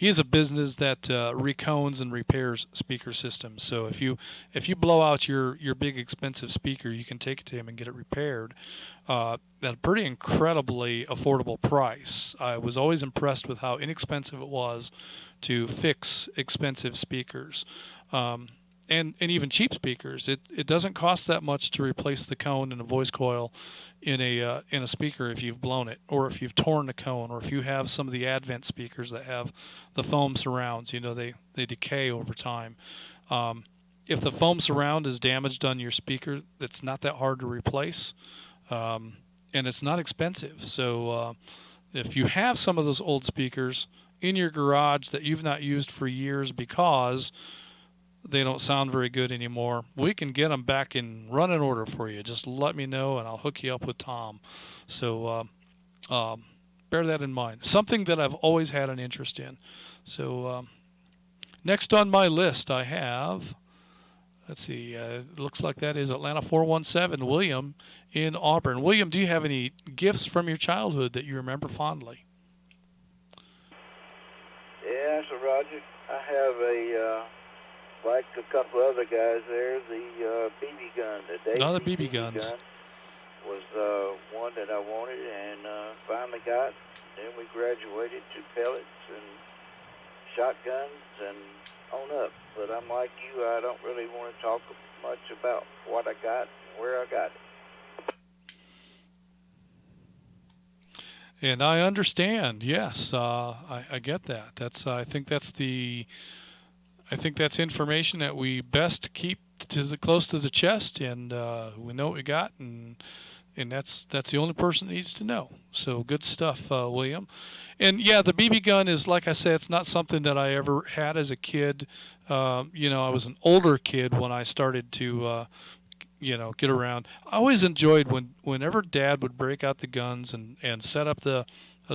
has a business that recones and repairs speaker systems. So if you blow out your big expensive speaker, you can take it to him and get it repaired at a pretty incredibly affordable price. I was always impressed with how inexpensive it was to fix expensive speakers. And even cheap speakers. It doesn't cost that much to replace the cone and a voice coil in a speaker if you've blown it, or if you've torn the cone, or if you have some of the Advent speakers that have the foam surrounds. You know, they decay over time. If the foam surround is damaged on your speaker, it's not that hard to replace, and it's not expensive. So if you have some of those old speakers in your garage that you've not used for years because they don't sound very good anymore, we can get them back in running order for you. Just let me know and I'll hook you up with Tom. So bear that in mind. Something that I've always had an interest in. So next on my list I have, let's see, it looks like that is Atlanta 417, William in Auburn. William, do you have any gifts from your childhood that you remember fondly? Yeah, so Roger, I have like a couple other guys there, the BB gun. The BB guns. Gun was one that I wanted and finally got. Then we graduated to pellets and shotguns and on up. But I'm like you, I don't really want to talk much about what I got and where I got it. And I understand. Yes, I get that. I think that's information that we best keep close to the chest, and we know what we got, and And that's the only person that needs to know. So good stuff, William. And yeah, the BB gun is, like I said, it's not something that I ever had as a kid. You know, I was an older kid when I started to, you know, get around. I always enjoyed whenever Dad would break out the guns and set up the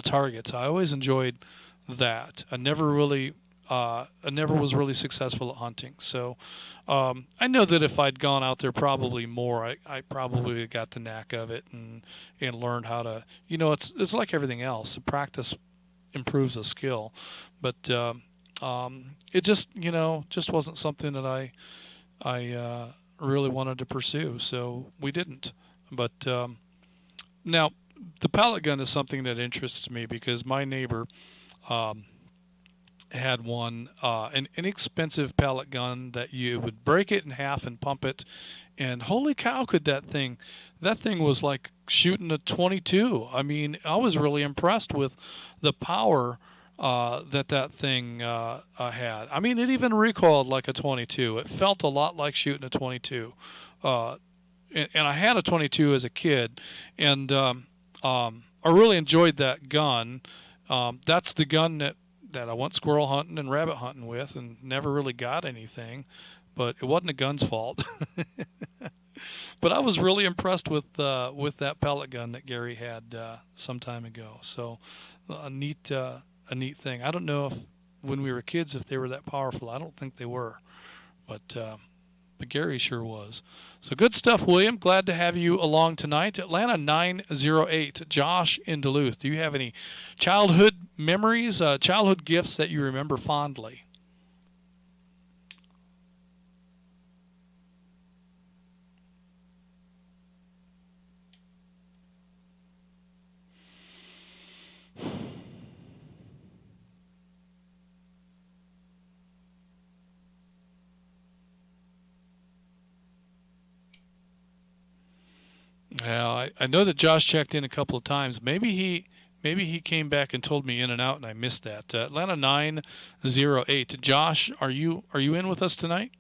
targets. I always enjoyed that. I never was really successful at hunting. So I know that if I'd gone out there probably more, I probably got the knack of it and learned how to, you know, it's like everything else. Practice improves a skill. But it just, you know, just wasn't something that I really wanted to pursue. So we didn't. But now the pellet gun is something that interests me because my neighbor had one, an inexpensive pellet gun that you would break it in half and pump it, and holy cow, could that thing was like shooting a 22. I mean, I was really impressed with the power that thing had. I mean, it even recoiled like a 22. It felt a lot like shooting a 22. And I had a 22 as a kid, and I really enjoyed that gun. That's the gun that I went squirrel hunting and rabbit hunting with, and never really got anything. But it wasn't the gun's fault. But I was really impressed with that pellet gun that Gary had some time ago. So a neat thing. I don't know if when we were kids if they were that powerful. I don't think they were, but Gary sure was. So good stuff, William. Glad to have you along tonight. Atlanta 908. Josh in Duluth. Do you have any childhood memories, childhood gifts that you remember fondly? Well, I know that Josh checked in a couple of times. Maybe he came back and told me in and out, and I missed that. Atlanta 908. Josh, are you in with us tonight?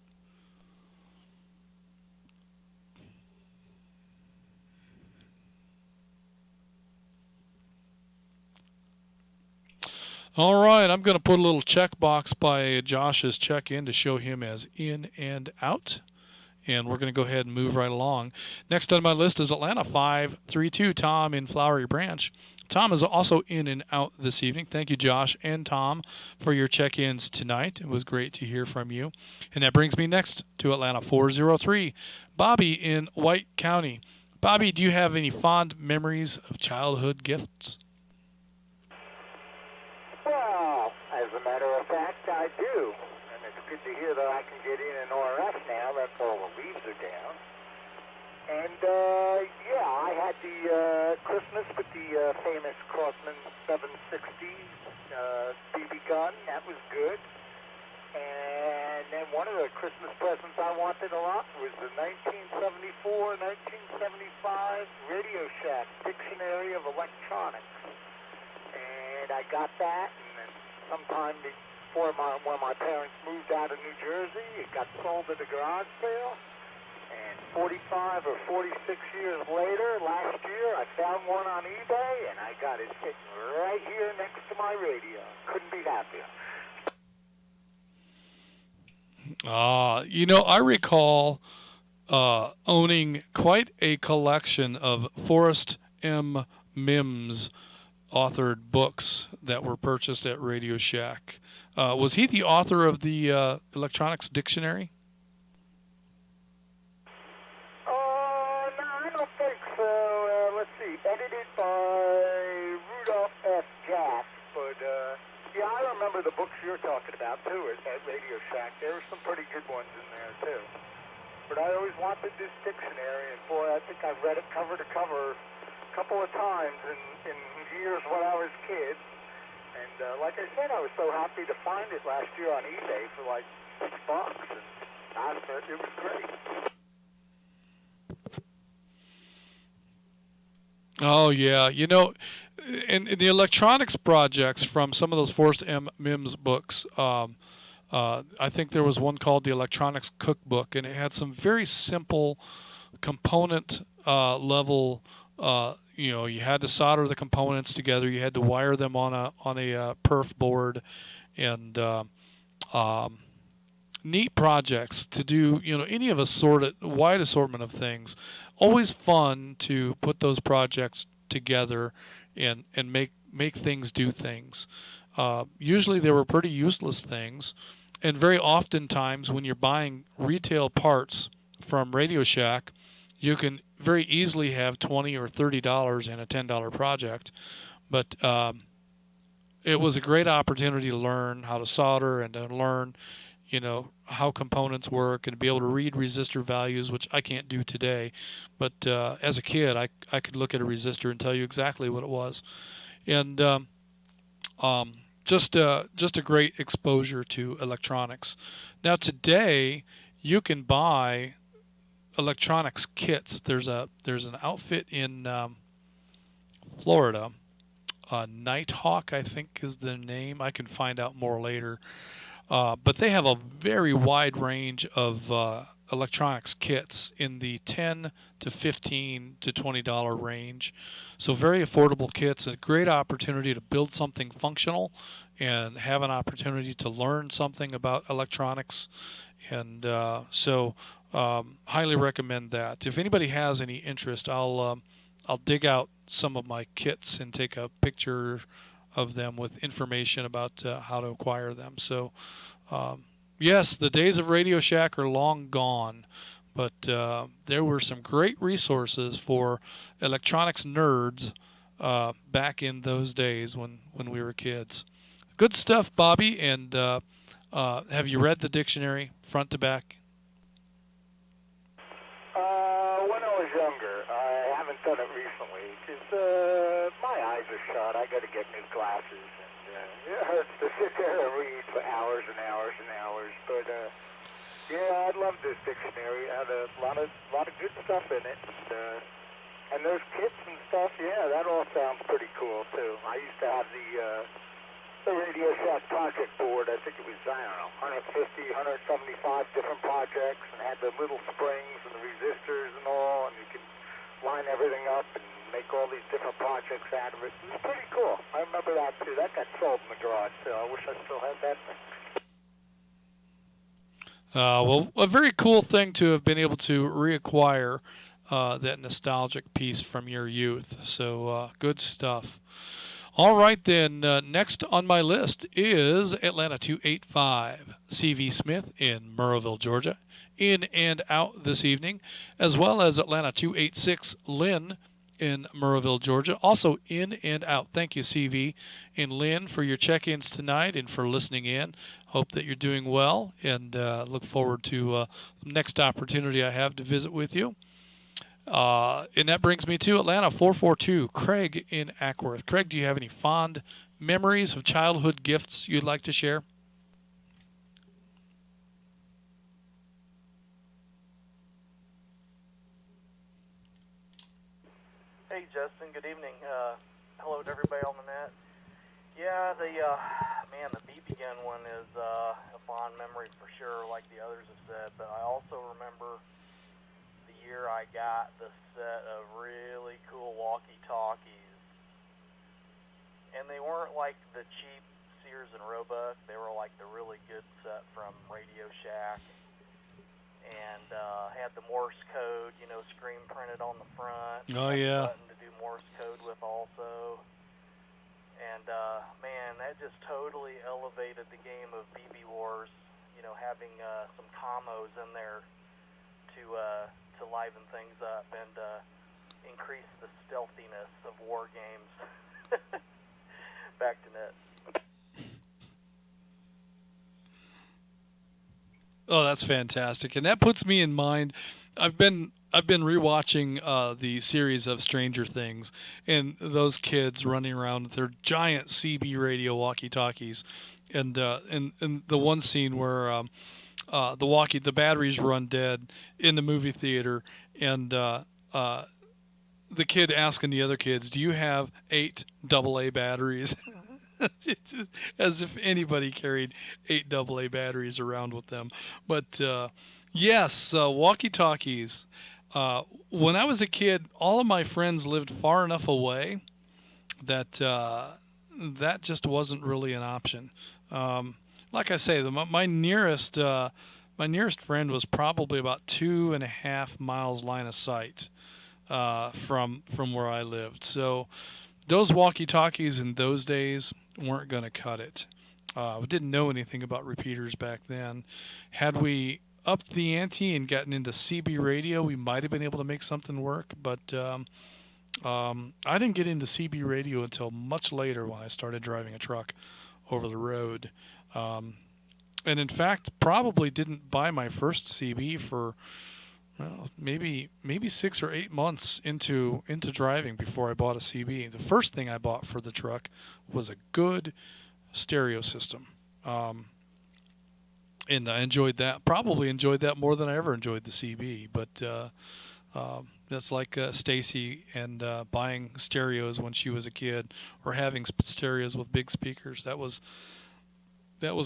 All right, I'm going to put a little checkbox by Josh's check-in to show him as in and out. And we're going to go ahead and move right along. Next on my list is Atlanta 532, Tom in Flowery Branch. Tom is also in and out this evening. Thank you, Josh and Tom, for your check-ins tonight. It was great to hear from you. And that brings me next to Atlanta 403, Bobby in White County. Bobby, do you have any fond memories of childhood gifts? Well, as a matter of fact, I do. And it's good to hear that I can get in an RF now that all the leaves are down. And, yeah, I had the Christmas with the famous Crossman 760 BB gun. That was good. And then one of the Christmas presents I wanted a lot was the 1974-1975 Radio Shack Dictionary of Electronics. And I got that, and then sometime before when my parents moved out of New Jersey, it got sold at a garage sale. And 45 or 46 years later, last year, I found one on eBay, and I got it sitting right here next to my radio. Couldn't be happier. You know, I recall owning quite a collection of Forrest M. Mims authored books that were purchased at Radio Shack. Was he the author of the Electronics Dictionary? No, I don't think so. Let's see. Edited by Rudolph F. Jack. But, yeah, I remember the books you're talking about, too, at Radio Shack. There were some pretty good ones in there, too. But I always wanted this dictionary, and, boy, I think I've read it cover to cover a couple of times in years when I was a kid. And, like I said, I was so happy to find it last year on eBay for, like, $6. And it was great. Oh, yeah. You know, in the electronics projects from some of those Forrest M. Mims books, I think there was one called the Electronics Cookbook, and it had some very simple component level you had to solder the components together. You had to wire them on a perf board, and neat projects to do. Any of a wide assortment of things. Always fun to put those projects together and make things do things. Usually they were pretty useless things, and very oftentimes when you're buying retail parts from Radio Shack, you can very easily have $20 or $30 in a $10 project. But it was a great opportunity to learn how to solder and to learn, how components work and to be able to read resistor values, which I can't do today. But as a kid, I could look at a resistor and tell you exactly what it was. And just a great exposure to electronics. Now today, you can buy electronics kits. There's an outfit in Florida, Nighthawk, I think is the name. I can find out more later. But they have a very wide range of electronics kits in the $10 to $15 to $20 range. So very affordable kits, a great opportunity to build something functional and have an opportunity to learn something about electronics. And highly recommend that. If anybody has any interest, I'll dig out some of my kits and take a picture of them with information about how to acquire them. So, yes, the days of Radio Shack are long gone, but there were some great resources for electronics nerds back in those days when we were kids. Good stuff, Bobby. And have you read the dictionary front to back? When I was younger, I haven't done it recently because my eyes are shut. I got to get new glasses, and it hurts to sit there and read for hours and hours and hours. But yeah, I love this dictionary. It had a lot of good stuff in it, and those kits and stuff. Yeah, that all sounds pretty cool too. I used to have the Radio Shack project board. I think it was, 150, 175 different projects, and had the little springs and the resistors and all, and you could line everything up and make all these different projects out of it. It was pretty cool. I remember that too. That got sold in the garage, so I wish I still had that thing. Well, a very cool thing to have been able to reacquire that nostalgic piece from your youth. So good stuff. All right, then. Next on my list is Atlanta 285, C.V. Smith in Murrayville, Georgia, in and out this evening, as well as Atlanta 286, Lynn in Murrayville, Georgia, also in and out. Thank you, C.V. and Lynn, for your check-ins tonight and for listening in. Hope that you're doing well, and look forward to the next opportunity I have to visit with you. And that brings me to Atlanta 442, Craig in Ackworth. Craig, do you have any fond memories of childhood gifts you'd like to share? Hey, Justin. Good evening. Hello to everybody on the net. Yeah, the BB gun one is a fond memory for sure, like the others have said. But I also remember the year I got the set of really cool walkie-talkies, and they weren't like the cheap Sears and Roebuck. They were like the really good set from Radio Shack, and had the Morse code, screen printed on the front. Oh yeah. Button to do Morse code with also, and man, that just totally elevated the game of BB Wars. Having some combos in there to liven things up and increase the stealthiness of war games. Back to net. Oh, that's fantastic, and that puts me in mind. I've been rewatching the series of Stranger Things, and those kids running around with their giant CB radio walkie-talkies, and the one scene where the batteries run dead in the movie theater, and the kid asking the other kids, "Do you have 8 AA batteries?" As if anybody carried 8 AA batteries around with them. But yes, walkie-talkies. when I was a kid, all of my friends lived far enough away that that just wasn't really an option. Like I say, my nearest friend was probably about 2.5 miles line of sight from where I lived. So those walkie-talkies in those days weren't going to cut it. We didn't know anything about repeaters back then. Had we upped the ante and gotten into CB radio, we might have been able to make something work, but I didn't get into CB radio until much later when I started driving a truck over the road. And in fact, probably didn't buy my first CB for maybe 6 or 8 months into driving before I bought a CB. The first thing I bought for the truck was a good stereo system. And I enjoyed that. Probably enjoyed that more than I ever enjoyed the CB. But that's like Stacy and buying stereos when she was a kid, or having stereos with big speakers. That was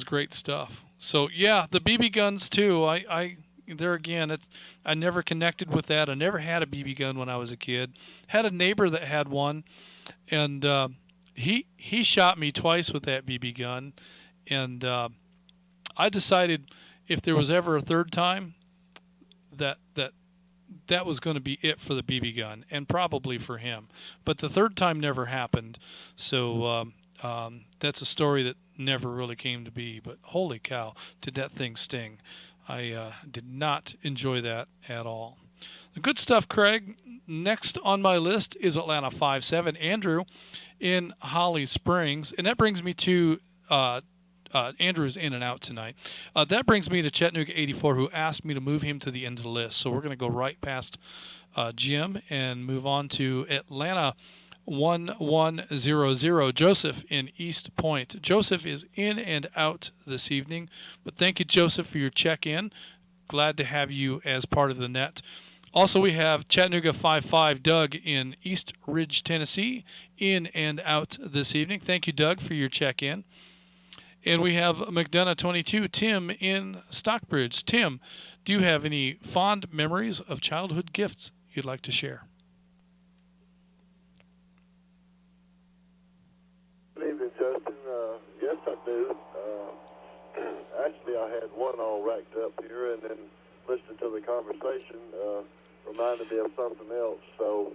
great stuff. So yeah, the BB guns too. I there again, I never connected with that. I never had a BB gun when I was a kid. Had a neighbor that had one, and he shot me twice with that BB gun, and I decided if there was ever a third time, that was going to be it for the BB gun, and probably for him. But the third time never happened, so that's a story that never really came to be. But holy cow, did that thing sting. I did not enjoy that at all. Good stuff, Craig. Next on my list is Atlanta 57, Andrew in Holly Springs. And that brings me to Andrew's in and out tonight. That brings me to Chattanooga 84, who asked me to move him to the end of the list. So we're going to go right past Jim and move on to Atlanta 1100, Joseph in East Point. Joseph is in and out this evening, but thank you, Joseph, for your check-in. Glad to have you as part of the net. Also, we have Chattanooga 55, Doug in East Ridge, Tennessee, in and out this evening. Thank you, Doug, for your check-in. And we have McDonough 22, Tim in Stockbridge. Tim, do you have any fond memories of childhood gifts you'd like to share? Good evening, Justin. Yes, I do. Actually, I had one all racked up here, and then listening to the conversation reminded me of something else. So,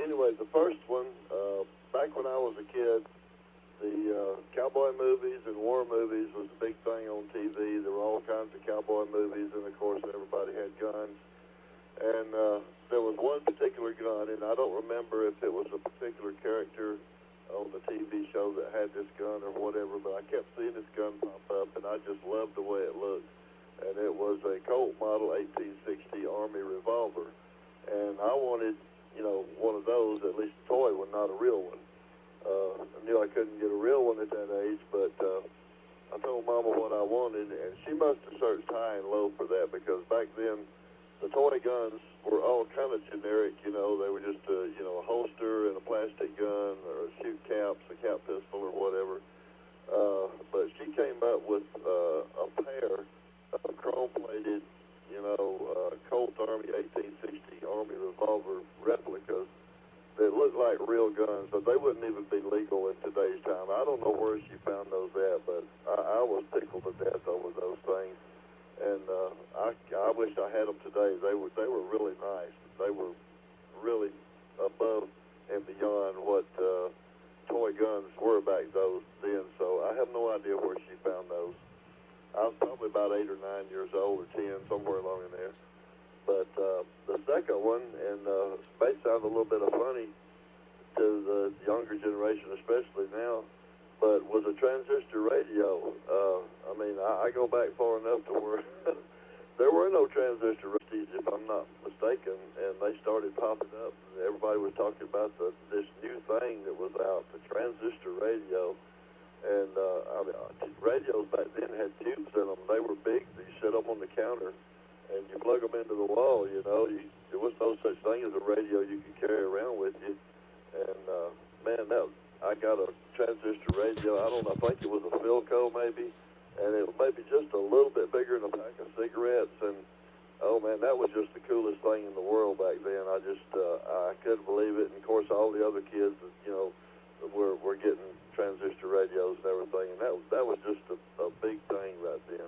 anyway, the first one, back when I was a kid, the cowboy movies and war movies was a big thing on TV. There were all kinds of cowboy movies, and, of course, everybody had guns. And there was one particular gun, and I don't remember if it was a particular character on the TV show that had this gun or whatever, but I kept seeing this gun pop up, and I just loved the way it looked. And it was a Colt model 1860 Army revolver. And I wanted, one of those, at least a toy one, not a real one. I knew I couldn't get a real one at that age, but I told Mama what I wanted, and she must have searched high and low for that, because back then the toy guns were all kind of generic. They were just a holster and a plastic gun, or shoot caps, a cap pistol, or whatever. But she came up with a pair of chrome-plated, Colt Army 1860 Army revolver replicas that looked like real guns, but they wouldn't even be legal in today's time. I don't know where she found those at, but I was tickled to death over those things. And I wish I had them today. They were really nice. They were really above and beyond what toy guns were back then. So I have no idea where she found those. I was probably about 8 or 9 years old, or 10, somewhere along in there. But the second one, and it may sound a little bit funny to the younger generation, especially now, but was a transistor radio. I go back far enough to where there were no transistor radios, if I'm not mistaken, and they started popping up. Everybody was talking about this new thing that was out, the transistor radio. And radios back then had tubes in them. They were big. You set them on the counter, and you plug them into the wall. There was no such thing as a radio you could carry around with you. And I got a transistor radio. I don't know. I think it was a Philco maybe, and it was maybe just a little bit bigger than a pack of cigarettes. And Oh man, that was just the coolest thing in the world back then. I couldn't believe it. And of course, all the other kids, were getting transistor radios and everything, and that was just a big thing right then.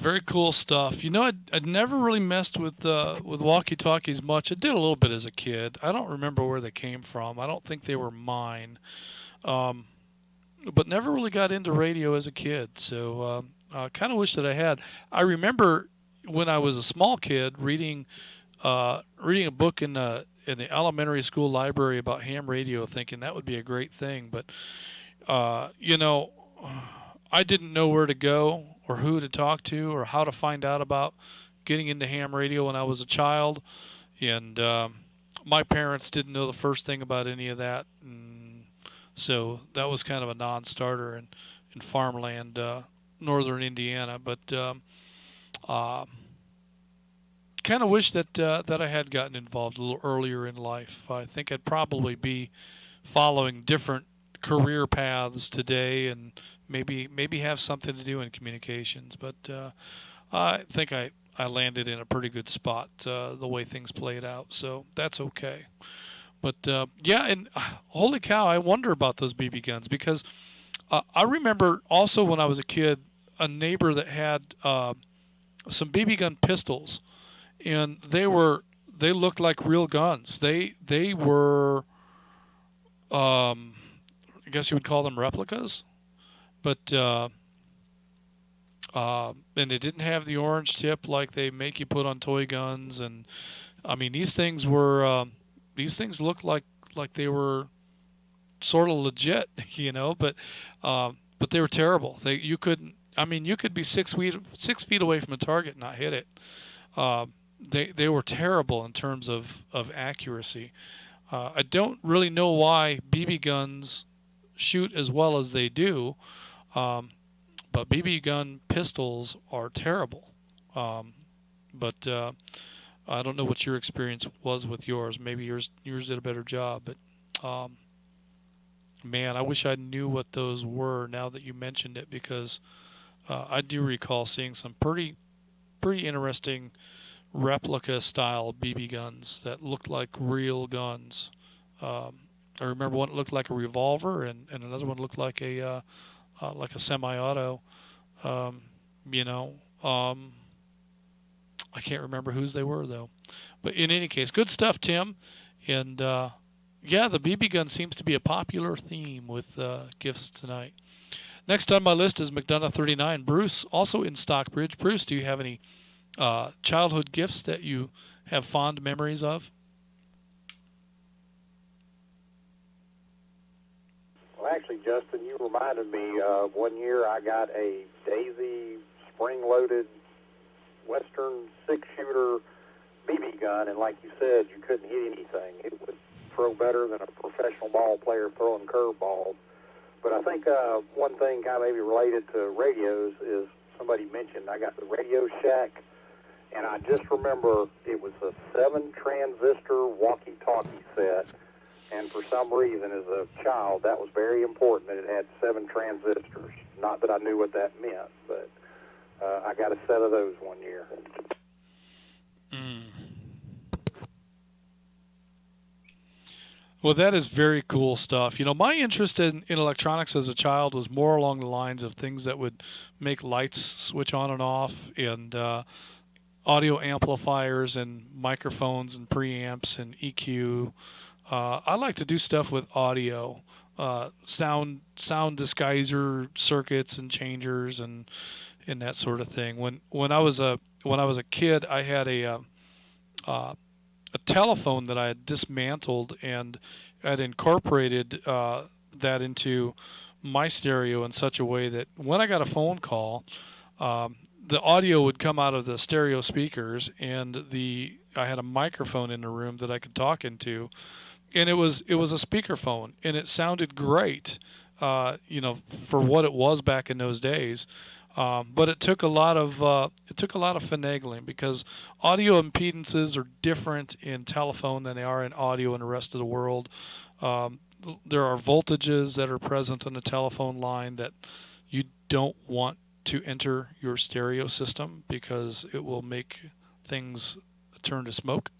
Very cool stuff. I'd never really messed with walkie-talkies much. I did a little bit as a kid. I don't remember where they came from. I don't think they were mine. But never really got into radio as a kid. So I kind of wish that I had. I remember when I was a small kid reading a book in the elementary school library about ham radio, thinking that would be a great thing. But I didn't know where to go or who to talk to or how to find out about getting into ham radio when I was a child. And my parents didn't know the first thing about any of that. And so that was kind of a non-starter in farmland, northern Indiana. But kind of wish that I had gotten involved a little earlier in life. I think I'd probably be following different career paths today, and maybe have something to do in communications. But I think I landed in a pretty good spot the way things played out, so that's okay. But yeah, and holy cow, I wonder about those BB guns, because I remember also when I was a kid, a neighbor that had some BB gun pistols, and they looked like real guns. They were I guess you would call them replicas, but and they didn't have the orange tip like they make you put on toy guns. And I mean, these things looked like they were sort of legit, but they were terrible. You could be 6 feet away from a target and not hit it. They were terrible in terms of accuracy. I don't really know why BB guns shoot as well as they do, but BB gun pistols are terrible. But I don't know what your experience was with yours. Maybe yours did a better job. But man, I wish I knew what those were now that you mentioned it, because I do recall seeing some pretty interesting replica style BB guns that looked like real guns. I remember one looked like a revolver, and another one looked like a semi-auto. I can't remember whose they were though. But in any case, good stuff, Tim. And yeah, the BB gun seems to be a popular theme with gifts tonight. Next on my list is McDonough 39. Bruce, also in Stockbridge. Bruce, do you have any childhood gifts that you have fond memories of? Well, actually, Justin, you reminded me, one year I got a Daisy spring-loaded Western six-shooter BB gun, and like you said, you couldn't hit anything. It would throw better than a professional ball player throwing curveballs. But I think one thing kind of maybe related to radios is somebody mentioned I got the Radio Shack, and I just remember it was a 7-transistor walkie-talkie set, and for some reason as a child that was very important that it had 7 transistors. Not that I knew what that meant, but I got a set of those one year. Well, that is very cool stuff. My interest in electronics as a child was more along the lines of things that would make lights switch on and off, and audio amplifiers and microphones and preamps and EQ. I like to do stuff with audio, sound disguiser circuits and changers and that sort of thing. When I was a kid, I had a telephone that I had dismantled, and I'd incorporated that into my stereo in such a way that when I got a phone call, the audio would come out of the stereo speakers, and I had a microphone in the room that I could talk into, and it was a speakerphone, and it sounded great, for what it was back in those days. But it took a lot of finagling, because audio impedances are different in telephone than they are in audio in the rest of the world. there are voltages that are present on the telephone line that you don't want to enter your stereo system because it will make things turn to smoke.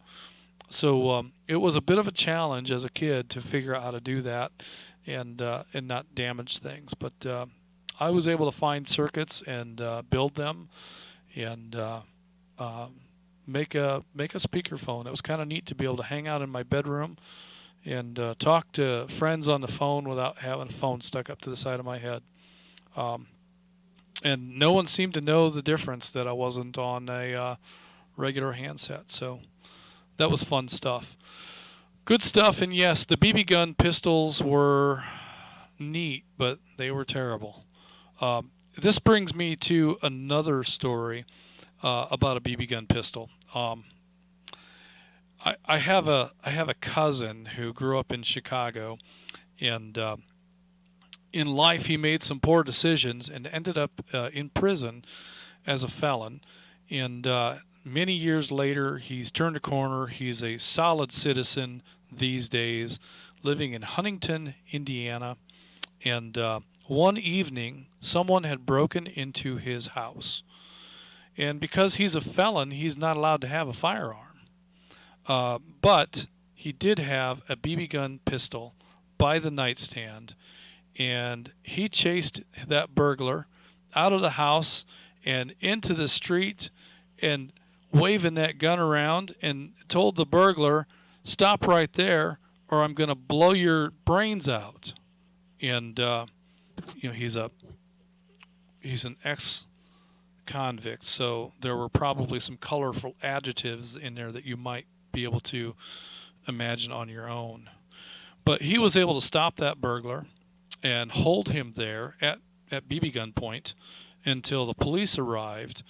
So it was a bit of a challenge as a kid to figure out how to do that and not damage things. But I was able to find circuits and build them and make a speakerphone. It was kind of neat to be able to hang out in my bedroom and talk to friends on the phone without having a phone stuck up to the side of my head. And no one seemed to know the difference that I wasn't on a regular handset. So that was fun stuff. Good stuff. And yes, the BB gun pistols were neat, but they were terrible. This brings me to another story about a BB gun pistol. I have a cousin who grew up in Chicago, and in life he made some poor decisions and ended up in prison as a felon. And many years later, he's turned a corner. He's a solid citizen these days, living in Huntington, Indiana. And one evening, someone had broken into his house. And because he's a felon, he's not allowed to have a firearm. But he did have a BB gun pistol by the nightstand, and he chased that burglar out of the house and into the street and waving that gun around and told the burglar, "Stop right there or I'm going to blow your brains out." And he's an ex-convict, so there were probably some colorful adjectives in there that you might be able to imagine on your own. But he was able to stop that burglar and hold him there at BB gun point until the police arrived.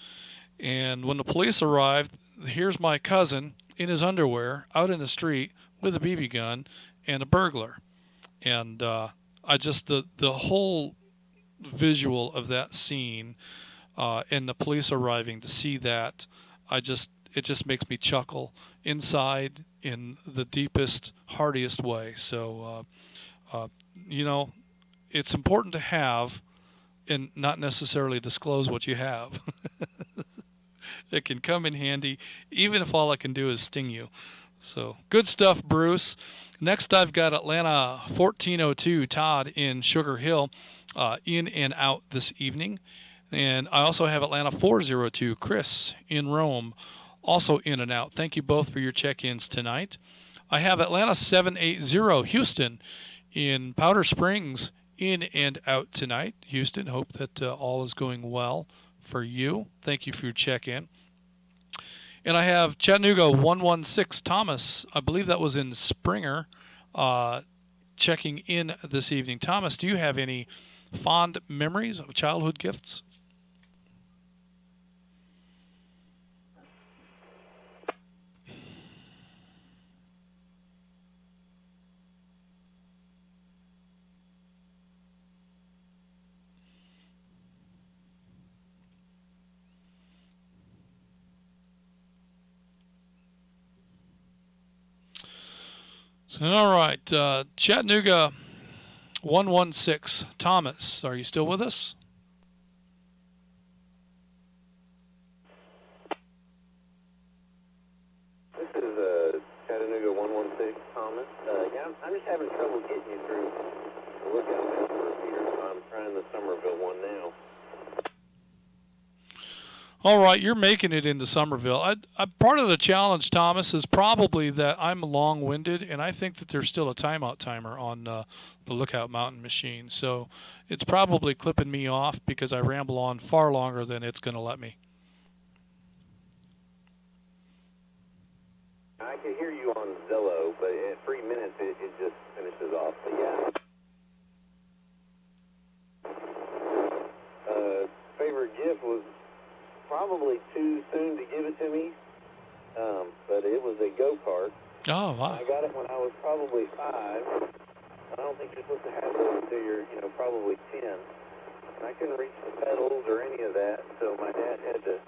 And when the police arrived, here's my cousin in his underwear out in the street with a BB gun and a burglar. And the whole visual of that scene and the police arriving to see that, it just makes me chuckle inside in the deepest, heartiest way. So, it's important to have and not necessarily disclose what you have. It can come in handy, even if all I can do is sting you. So, good stuff, Bruce. Next, I've got Atlanta 1402 Todd in Sugar Hill in and out this evening. And I also have Atlanta 402 Chris in Rome, also in and out. Thank you both for your check-ins tonight. I have Atlanta 780 Houston in Powder Springs in and out tonight. Houston, hope that all is going well for you. Thank you for your check-in. And I have Chattanooga 116 Thomas, I believe that was in Springer, checking in this evening. Thomas, do you have any fond memories of childhood gifts? All right, Chattanooga 116 Thomas, are you still with us? This is Chattanooga 116 Thomas. I'm just having trouble getting you through the lookout mountain repeater, so I'm trying the Somerville one now. All right, you're making it into Somerville. Part of the challenge, Thomas, is probably that I'm long-winded, and I think that there's still a timeout timer on the Lookout Mountain machine. So it's probably clipping me off because I ramble on far longer than it's going to let me. I can hear you on Zillow, but at 3 minutes it just finishes off. But yeah. Favorite gift was probably too soon to give it to me, but it was a go-kart. Oh, wow. I got it when I was probably 5. I don't think you're supposed to have those until you're, probably 10. And I couldn't reach the pedals or any of that, so my dad had to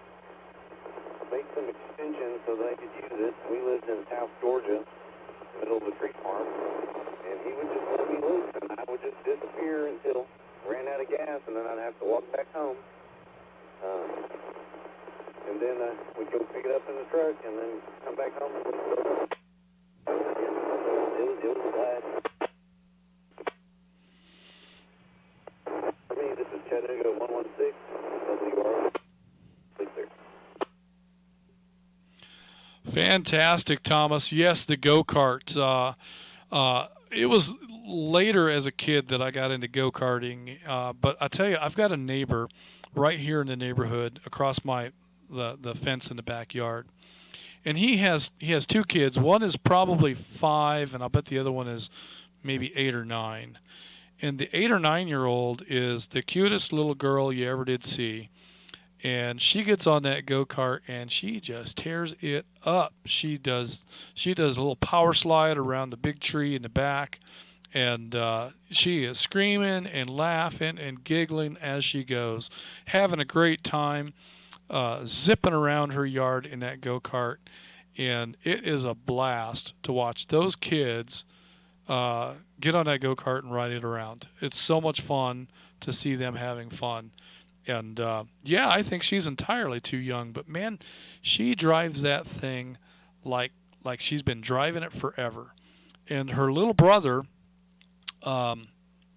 make some extensions so that I could use it. We lived in South Georgia, middle of a tree farm, and he would just let me me loose, and I would just disappear until I ran out of gas, and then I'd have to walk back home. And then we'd go pick it up in the truck, and then come back home and leave it over. It was a blast. For me, this is Chattanooga 116, WR. Please, sir. Fantastic, Thomas. Yes, the go-kart. It was later as a kid that I got into go-karting, but I tell you, I've got a neighbor right here in the neighborhood across the fence in the backyard, and he has 2 kids. One is probably 5, and I'll bet the other one is maybe 8 or 9. And the 8 or 9-year-old is the cutest little girl you ever did see. And she gets on that go-kart and she just tears it up. She does a little power slide around the big tree in the back, and she is screaming and laughing and giggling as she goes, having a great time, zipping around her yard in that go-kart. And it is a blast to watch those kids get on that go-kart and ride it around. It's so much fun to see them having fun. And, yeah, I think she's entirely too young. But, man, she drives that thing like she's been driving it forever. And her little brother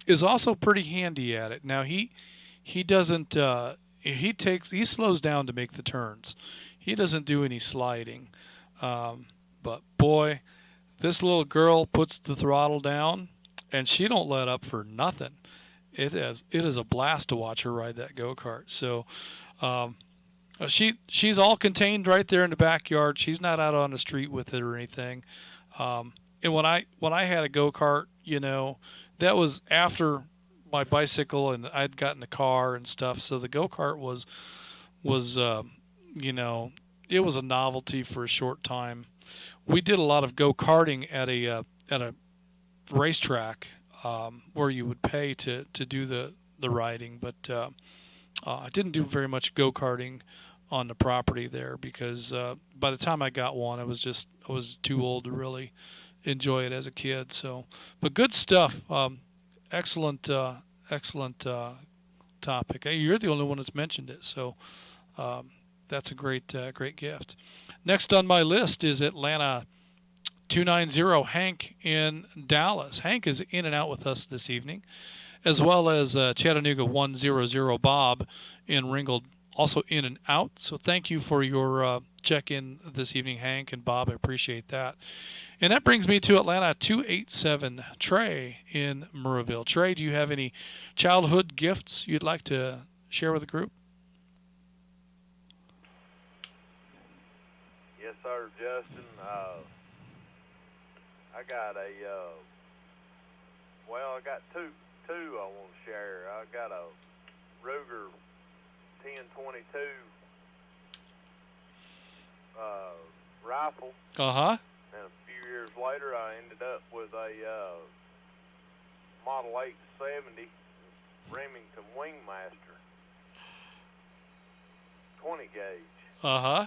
is also pretty handy at it. Now, he doesn't he slows down to make the turns. He doesn't do any sliding. But, boy, this little girl puts the throttle down, and she don't let up for nothing. It is a blast to watch her ride that go-kart. So she's all contained right there in the backyard. She's not out on the street with it or anything. And when I had a go-kart, you know, that was after my bicycle, and I'd gotten a car and stuff. So the go-kart was you know, it was a novelty for a short time. We did a lot of go-karting at a racetrack. Where you would pay to do the riding, but I didn't do very much go-karting on the property there because by the time I got one, I was too old to really enjoy it as a kid. So, but good stuff. Excellent topic. You're the only one that's mentioned it, so that's a great gift. Next on my list is Atlanta 290 Hank in Dallas. Hank is in and out with us this evening, as well as Chattanooga 100 Bob in Ringgold, also in and out. So thank you for your check-in this evening, Hank and Bob. I appreciate that. And that brings me to Atlanta 287 Trey in Murrayville. Trey, do you have any childhood gifts you'd like to share with the group? Yes, sir, Justin. I got I got two I want to share. I got a Ruger 1022 rifle. Uh-huh. And a few years later, I ended up with a Model 870 Remington Wingmaster 20 gauge. Uh-huh.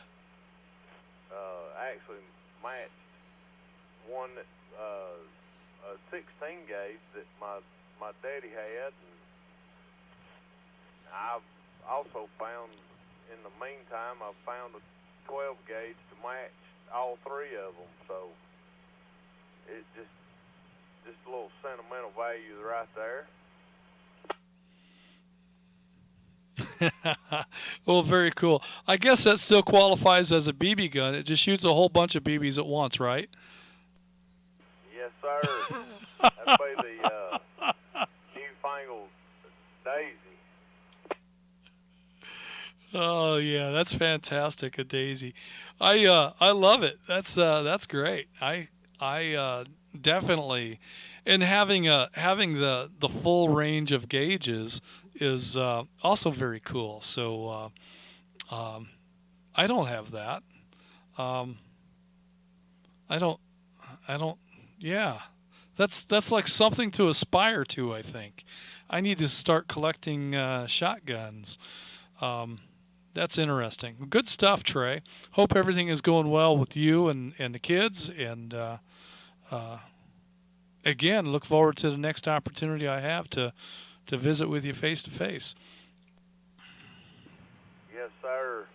Actually matched one that a 16 gauge that my daddy had, and I've also found in the meantime I found a 12 gauge to match all 3 of them. So it just a little sentimental value right there. Well, very cool. I guess that still qualifies as a BB gun. It just shoots a whole bunch of BBs at once, right? Yes, sir. That'd be the newfangled Daisy. Oh yeah, that's fantastic, a Daisy. I love it. That's great. I definitely, and having the full range of gauges is also very cool. So I don't have that. I don't. Yeah, that's like something to aspire to. I think I need to start collecting shotguns. That's interesting. Good stuff, Trey. Hope everything is going well with you and the kids. And again, look forward to the next opportunity I have to visit with you face to face. Yes, sir.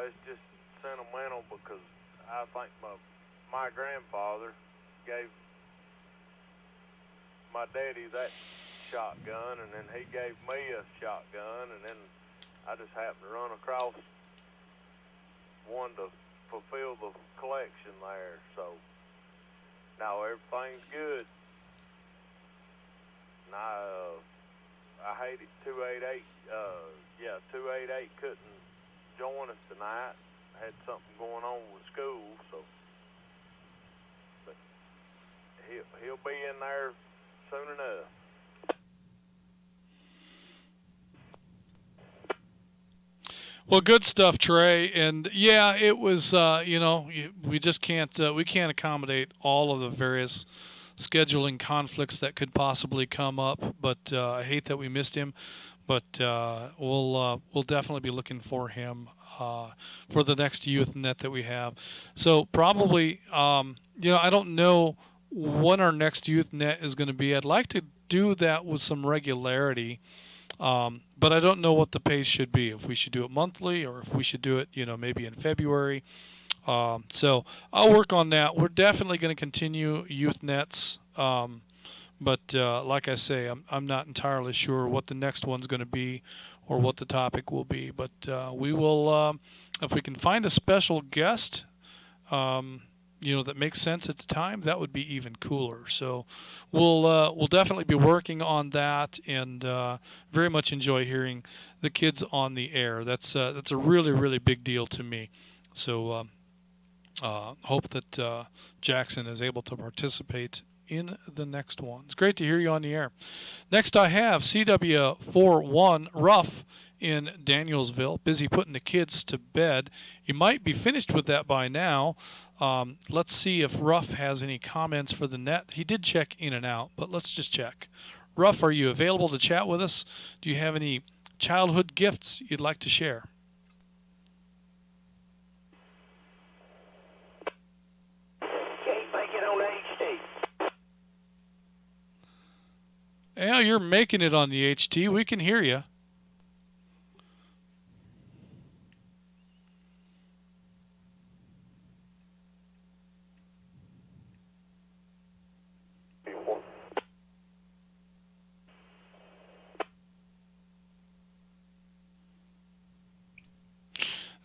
It's just sentimental because I think my grandfather gave my daddy that shotgun, and then he gave me a shotgun, and then I just happened to run across one to fulfill the collection there. So now everything's good. And I hate it. 288 couldn't join us tonight. Had something going on with school, so but he'll be in there soon enough. Well, good stuff, Trey. And yeah, it was. We just can't accommodate all of the various scheduling conflicts that could possibly come up. But I hate that we missed him. But we'll definitely be looking for him for the next youth net that we have. So probably, I don't know when our next youth net is going to be. I'd like to do that with some regularity. But I don't know what the pace should be, if we should do it monthly or if we should do it, maybe in February. So I'll work on that. We're definitely going to continue youth nets. But like I say, I'm not entirely sure what the next one's going to be or what the topic will be. But we will, if we can find a special guest, that makes sense at the time, that would be even cooler. So we'll definitely be working on that, and very much enjoy hearing the kids on the air. That's a really, really big deal to me. So hope that Jackson is able to participate in the next one. It's great to hear you on the air. Next I have CW41 Ruff in Danielsville, busy putting the kids to bed. You might be finished with that by now. Let's see if Ruff has any comments for the net. He did check in and out, but let's just check. Ruff, are you available to chat with us? Do you have any childhood gifts you'd like to share? Can't make it on HD. Yeah, you're making it on the HT. We can hear you.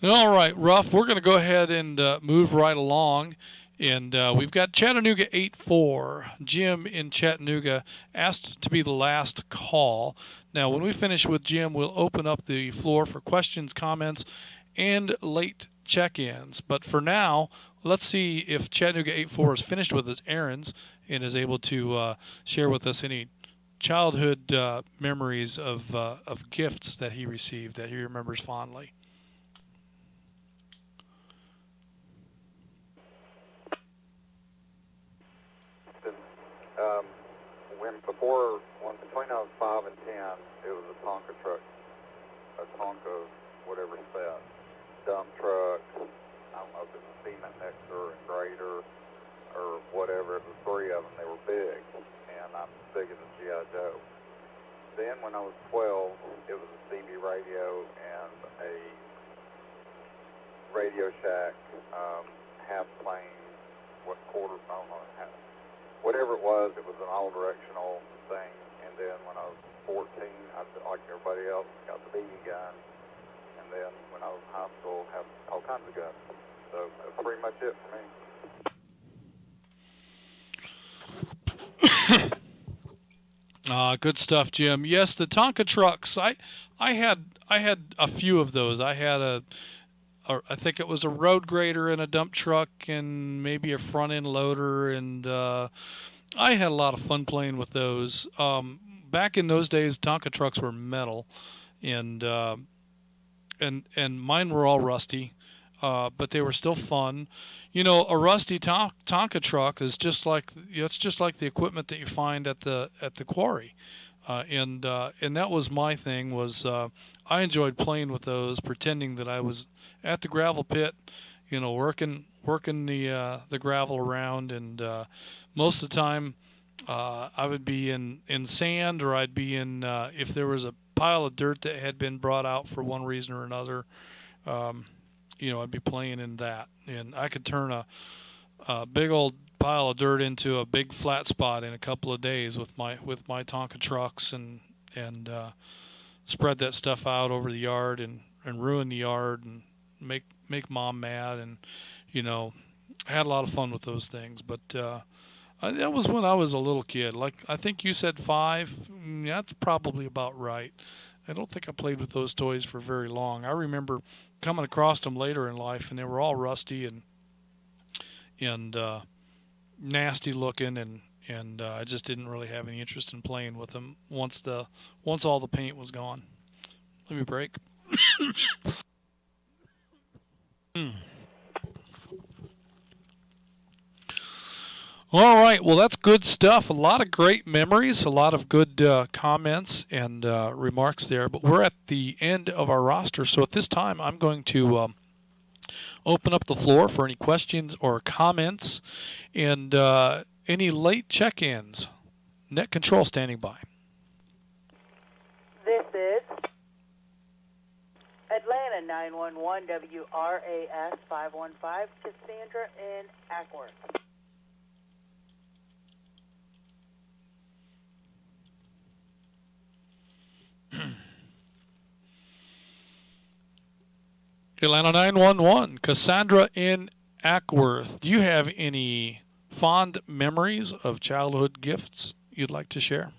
All right, Ruff, we're going to go ahead and move right along. And we've got Chattanooga 8-4. Jim in Chattanooga asked to be the last call. Now, when we finish with Jim, we'll open up the floor for questions, comments, and late check-ins. But for now, let's see if Chattanooga 8-4 is finished with his errands and is able to share with us any childhood memories of gifts that he received that he remembers fondly. Between I was 5 and 10, it was a Tonka truck, a Tonka whatever set, dump truck. I don't know if it was a cement mixer and grader or whatever. It was 3 of them. They were big, and I'm big as a G.I. Joe. Then when I was 12, it was a CB radio and a Radio Shack half plane, whatever it was an all-directional thing. And then when I was 14, I, like everybody else, got the BB gun. And then when I was in high school, had all kinds of guns. So that's pretty much it for me. Good stuff, Jim. Yes, the Tonka trucks. I had a few of those. I had I think it was a road grader and a dump truck and maybe a front end loader, and I had a lot of fun playing with those. Back in those days, Tonka trucks were metal, and mine were all rusty, but they were still fun. A rusty Tonka truck is just like it's just like the equipment that you find at the quarry, and that was my thing. Was I enjoyed playing with those, pretending that I was at the gravel pit, working the gravel around, and most of the time I would be in sand, or I'd be in if there was a pile of dirt that had been brought out for one reason or another. I'd be playing in that, and I could turn a big old pile of dirt into a big flat spot in a couple of days with my Tonka trucks, and spread that stuff out over the yard and ruin the yard and make mom mad, and I had a lot of fun with those things. But that was when I was a little kid. Like, I think you said 5. That's probably about right. I don't think I played with those toys for very long. I remember coming across them later in life, and they were all rusty and nasty looking, and I just didn't really have any interest in playing with them once all the paint was gone. Let me break. All right, well, that's good stuff. A lot of great memories, a lot of good comments and remarks there. But we're at the end of our roster, so at this time I'm going to open up the floor for any questions or comments, and any late check-ins. Net Control standing by. This is Atlanta 911 WRAS 515, Cassandra in Ackworth. Atlanta 911, Cassandra in Ackworth. Do you have any fond memories of childhood gifts you'd like to share?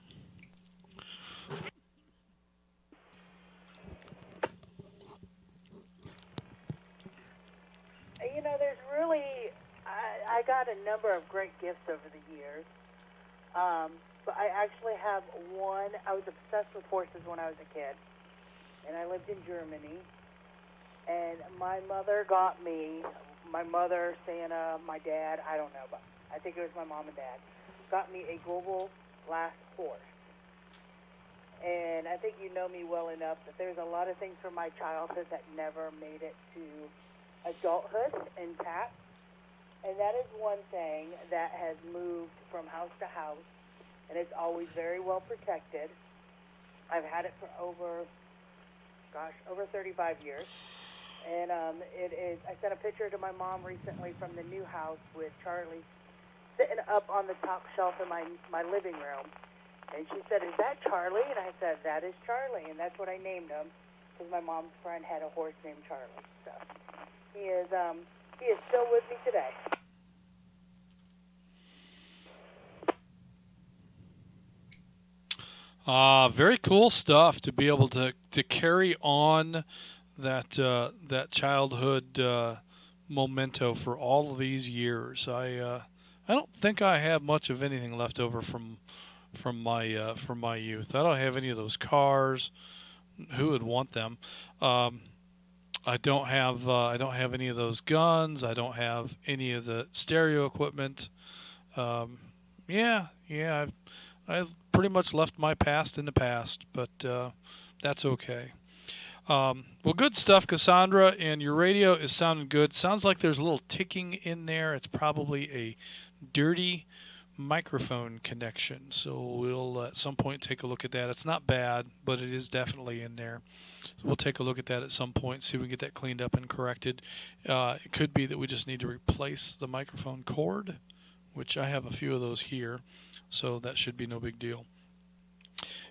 There's really, I got a number of great gifts over the years. But I actually have one. I was obsessed with horses when I was a kid, and I lived in Germany. And my mother, Santa, my dad, I don't know, but I think it was my mom and dad, got me a global glass horse. And I think you know me well enough that there's a lot of things from my childhood that never made it to adulthood intact. And that is one thing that has moved from house to house, and it's always very well protected. I've had it for over 35 years. And it is. I sent a picture to my mom recently from the new house with Charlie sitting up on the top shelf in my living room. And she said, "Is that Charlie?" And I said, "That is Charlie." And that's what I named him, because my mom's friend had a horse named Charlie. So he is still with me today. Very cool stuff to be able to carry on that childhood memento for all of these years. I don't think I have much of anything left over from my youth. I don't have any of those cars. Who would want them? I don't have any of those guns. I don't have any of the stereo equipment. I've pretty much left my past in the past, but that's okay. Well, good stuff, Cassandra, and your radio is sounding good. Sounds like there's a little ticking in there. It's probably a dirty microphone connection, so we'll at some point take a look at that. It's not bad, but it is definitely in there. So we'll take a look at that at some point, see if we can get that cleaned up and corrected. It could be that we just need to replace the microphone cord, which I have a few of those here, so that should be no big deal.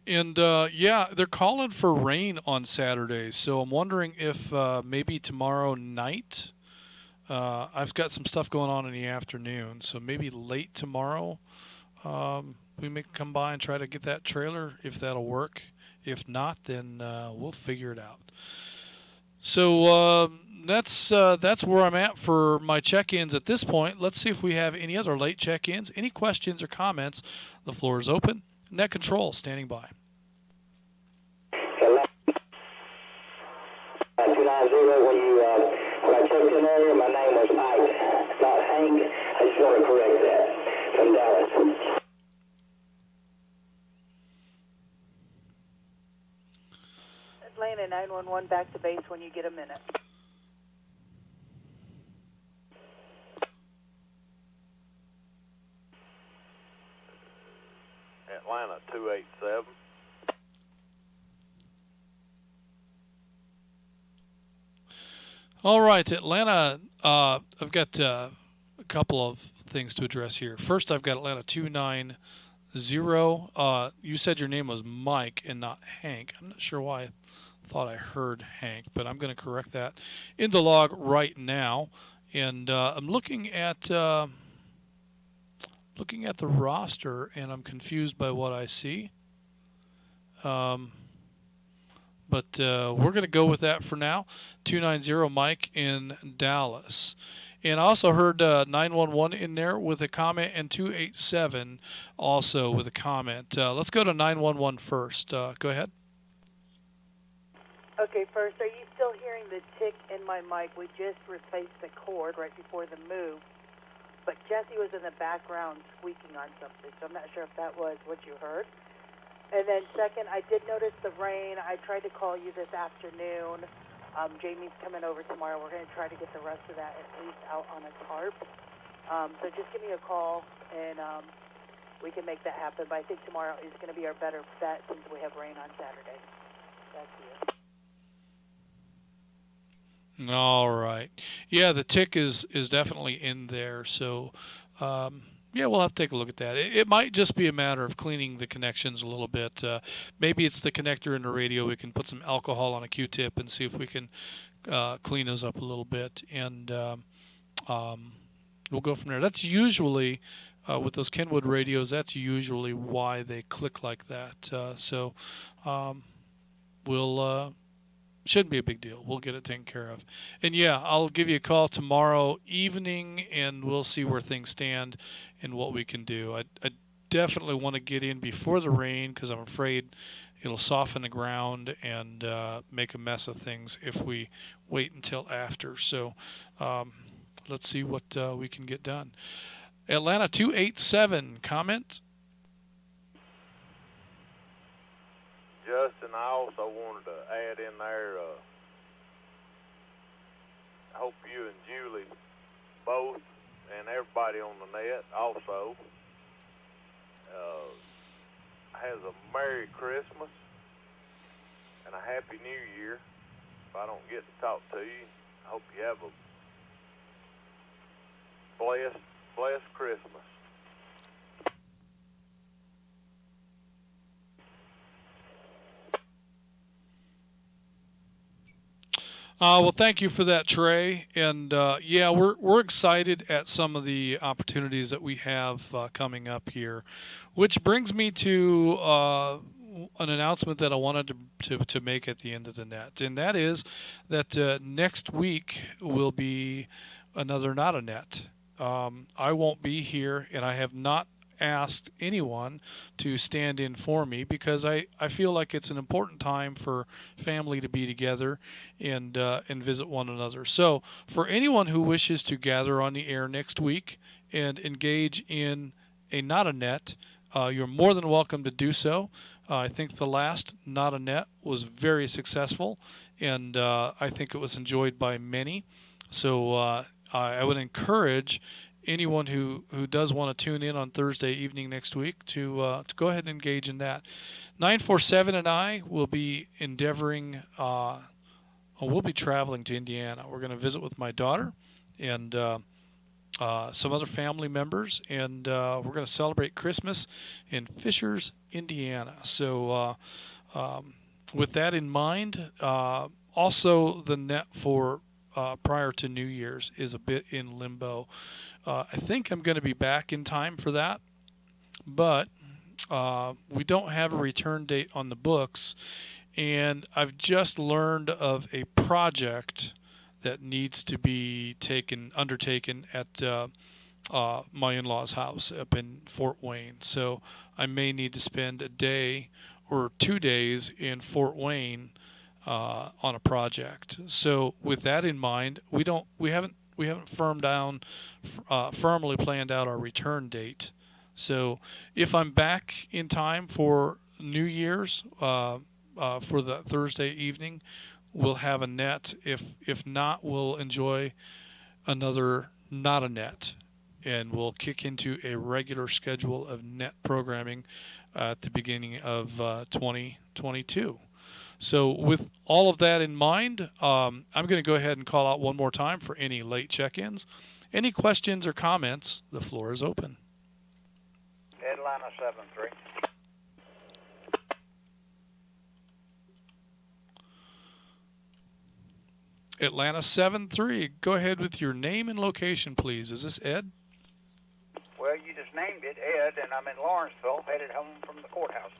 And they're calling for rain on Saturday, so I'm wondering if maybe tomorrow night, I've got some stuff going on in the afternoon, so maybe late tomorrow we may come by and try to get that trailer, if that'll work. If not, then we'll figure it out. So that's where I'm at for my check-ins at this point. Let's see if we have any other late check-ins. Any questions or comments? The floor is open. Net Control standing by. 290, when I checked in earlier, my name was Ike, not Hank. I just want to correct that. From Dallas. Atlanta 911, back to base when you get a minute. 287. All right, Atlanta. I've got a couple of things to address here. First, I've got Atlanta 290. You said your name was Mike and not Hank. I'm not sure why I thought I heard Hank, but I'm going to correct that in the log right now. And I'm looking at the roster, and I'm confused by what I see. But we're going to go with that for now. 290 Mike in Dallas. And I also heard 911 in there with a comment, and 287 also with a comment. Let's go to 911 first. Go ahead. Okay, first, are you still hearing the tick in my mic? We just replaced the cord right before the move, but Jesse was in the background squeaking on something, so I'm not sure if that was what you heard. And then second, I did notice the rain. I tried to call you this afternoon. Jamie's coming over tomorrow. We're going to try to get the rest of that at least out on a tarp. So just give me a call, and we can make that happen. But I think tomorrow is going to be our better bet since we have rain on Saturday. Back to you. All right. Yeah, the tick is definitely in there. So, yeah, we'll have to take a look at that. It might just be a matter of cleaning the connections a little bit. Maybe it's the connector in the radio. We can put some alcohol on a Q-tip and see if we can clean those up a little bit. And we'll go from there. That's usually, with those Kenwood radios, that's usually why they click like that. So we'll... shouldn't be a big deal. We'll get it taken care of. And yeah, I'll give you a call tomorrow evening, and we'll see where things stand and what we can do. I definitely want to get in before the rain because I'm afraid it'll soften the ground and make a mess of things if we wait until after. So let's see what we can get done. Atlanta 287, comment? Justin, I also wanted to add in there, I hope you and Julie both and everybody on the net also has a Merry Christmas and a Happy New Year. If I don't get to talk to you, I hope you have a blessed Christmas. Well, thank you for that, Trey. And yeah, we're excited at some of the opportunities that we have coming up here, which brings me to an announcement that I wanted to make at the end of the net, and that is that next week will be another Not a Net. I won't be here, and I have not asked anyone to stand in for me because I feel like it's an important time for family to be together and visit one another. So for anyone who wishes to gather on the air next week and engage in a Not a Net, you're more than welcome to do so. I think the last Not a Net was very successful, and I think it was enjoyed by many. So I would encourage anyone who does want to tune in on Thursday evening next week to go ahead and engage in that. 947 and I will be endeavoring, we'll be traveling to Indiana. We're going to visit with my daughter and some other family members, and we're going to celebrate Christmas in Fishers, Indiana. So with that in mind, also the net for prior to New Year's is a bit in limbo. I think I'm going to be back in time for that, but we don't have a return date on the books, and I've just learned of a project that needs to be undertaken at my in-laws' house up in Fort Wayne. So I may need to spend a day or 2 days in Fort Wayne on a project. So with that in mind, we haven't firmly planned out our return date. So if I'm back in time for New Year's for the Thursday evening, we'll have a net. If not, we'll enjoy another Not a Net, and we'll kick into a regular schedule of net programming at the beginning of 2022. So with all of that in mind, I'm going to go ahead and call out one more time for any late check-ins. Any questions or comments, the floor is open. Atlanta 7-3. Atlanta 7-3. Go ahead with your name and location, please. Is this Ed? Well, you just named it, Ed, and I'm in Lawrenceville, headed home from the courthouse.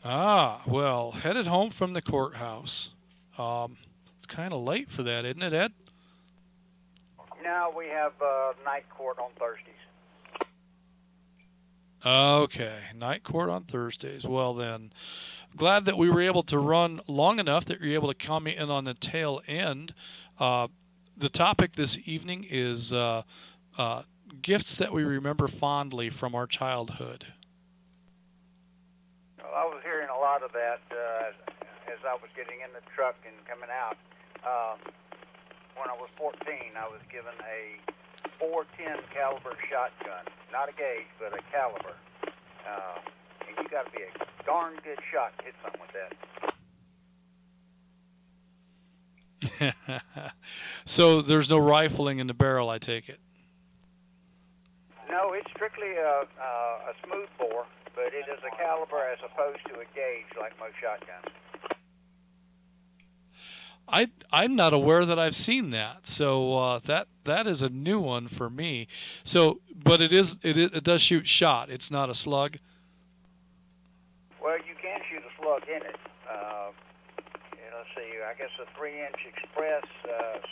Ah, well, headed home from the courthouse. It's kind of late for that, isn't it, Ed? No, we have night court on Thursdays. Okay, night court on Thursdays. Well then, glad that we were able to run long enough that you're able to come in on the tail end. The topic this evening is gifts that we remember fondly from our childhood. Well, I was hearing a lot of that as I was getting in the truck and coming out. When I was 14, I was given a .410 caliber shotgun, not a gauge, but a caliber. And you got to be a darn good shot to hit something with that. So there's no rifling in the barrel, I take it. No, it's strictly a smooth bore, but it is a caliber as opposed to a gauge like most shotguns. I'm not aware that I've seen that, so that is a new one for me. So, but it does shoot shot. It's not a slug. Well, you can shoot a slug in it. Let's see. I guess a 3-inch express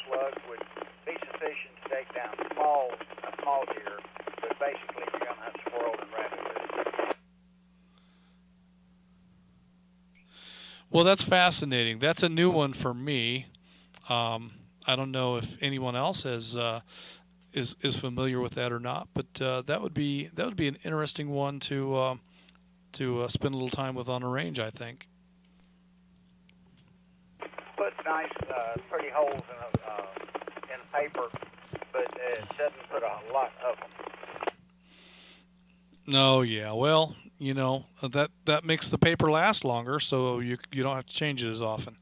slug would be sufficient to take down a small deer, but basically you're going to hunt squirrel and rabbit with it. Well, that's fascinating. That's a new one for me. I don't know if anyone else is familiar with that or not, but that would be an interesting one to spend a little time with on a range, I think. Puts nice, pretty holes in paper, but it doesn't put a lot of them. No, yeah. Well, you know, that makes the paper last longer, so you don't have to change it as often.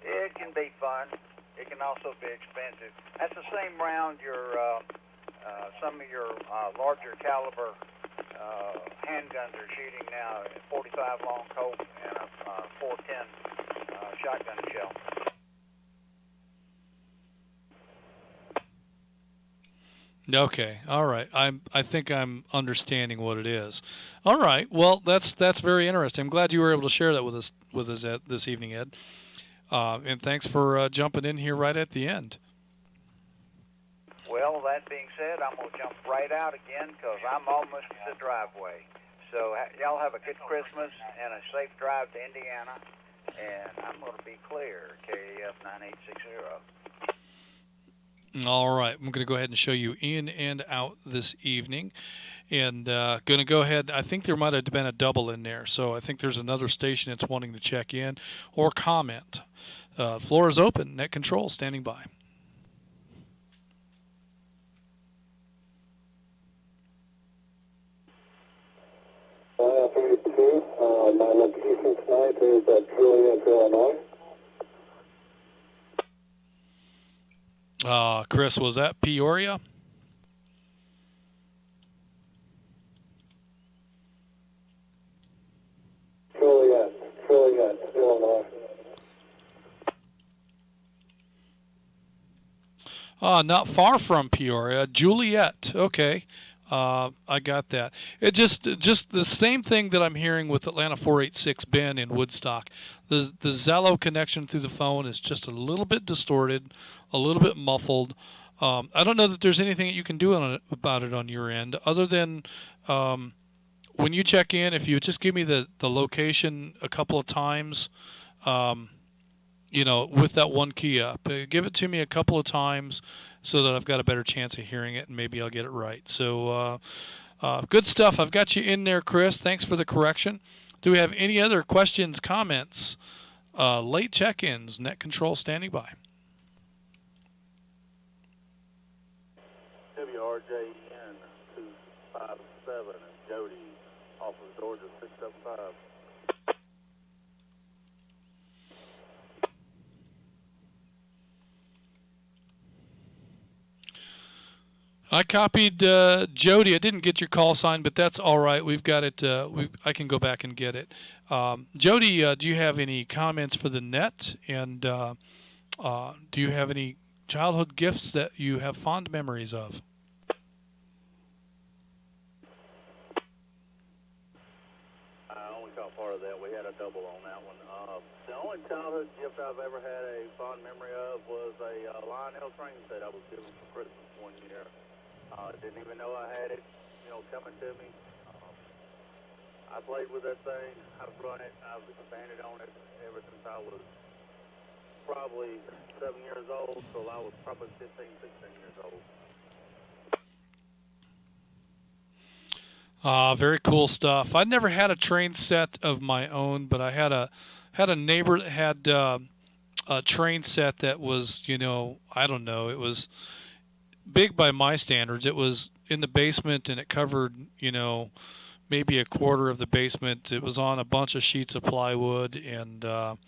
It can be fun. It can also be expensive. That's the same round some of your larger caliber handguns are shooting now, 45 long Colt and a .410 shotgun shell. Okay, all right. I think I'm understanding what it is. All right. Well, that's very interesting. I'm glad you were able to share that with us Ed, this evening, Ed. And thanks for jumping in here right at the end. Well, that being said, I'm going to jump right out again because I'm almost to the driveway. So y'all have a good Christmas and a safe drive to Indiana. And I'm going to be clear, KAF 9860. All right. I'm going to go ahead and show you in and out this evening. And going to go ahead. I think there might have been a double in there. So I think there's another station that's wanting to check in or comment. Floor is open. Net control standing by. My location tonight is Juliet, Illinois. Chris, was that Peoria? Juliet, Illinois. Not far from Peoria. Juliet. Okay. I got that. It just the same thing that I'm hearing with Atlanta 486 Ben in Woodstock. The Zello connection through the phone is just a little bit distorted, a little bit muffled. I don't know that there's anything that you can do about it on your end, other than when you check in, if you just give me the location a couple of times, you know, with that one key up. Give it to me a couple of times so that I've got a better chance of hearing it, and maybe I'll get it right. So good stuff. I've got you in there, Chris. Thanks for the correction. Do we have any other questions, comments, late check-ins? Net control standing by. RJN 257 and Jody off of Georgia 675. I copied Jody. I didn't get your call sign, but that's all right. We've got it. I can go back and get it. Jody, do you have any comments for the net? And do you have any childhood gifts that you have fond memories of? I only caught part of that. We had a double on that one. The only childhood gift I've ever had a fond memory of was a Lionel train set I was given for Christmas one year. Didn't even know I had it, coming to me. I played with that thing. I've run it. I've expanded on it ever since I was probably 7 years old, so I was probably 15, 16 years old. Very cool stuff. I never had a train set of my own, but I had a neighbor that had a train set that was, I don't know, it was big by my standards. It was in the basement, and it covered, maybe a quarter of the basement. It was on a bunch of sheets of plywood, and it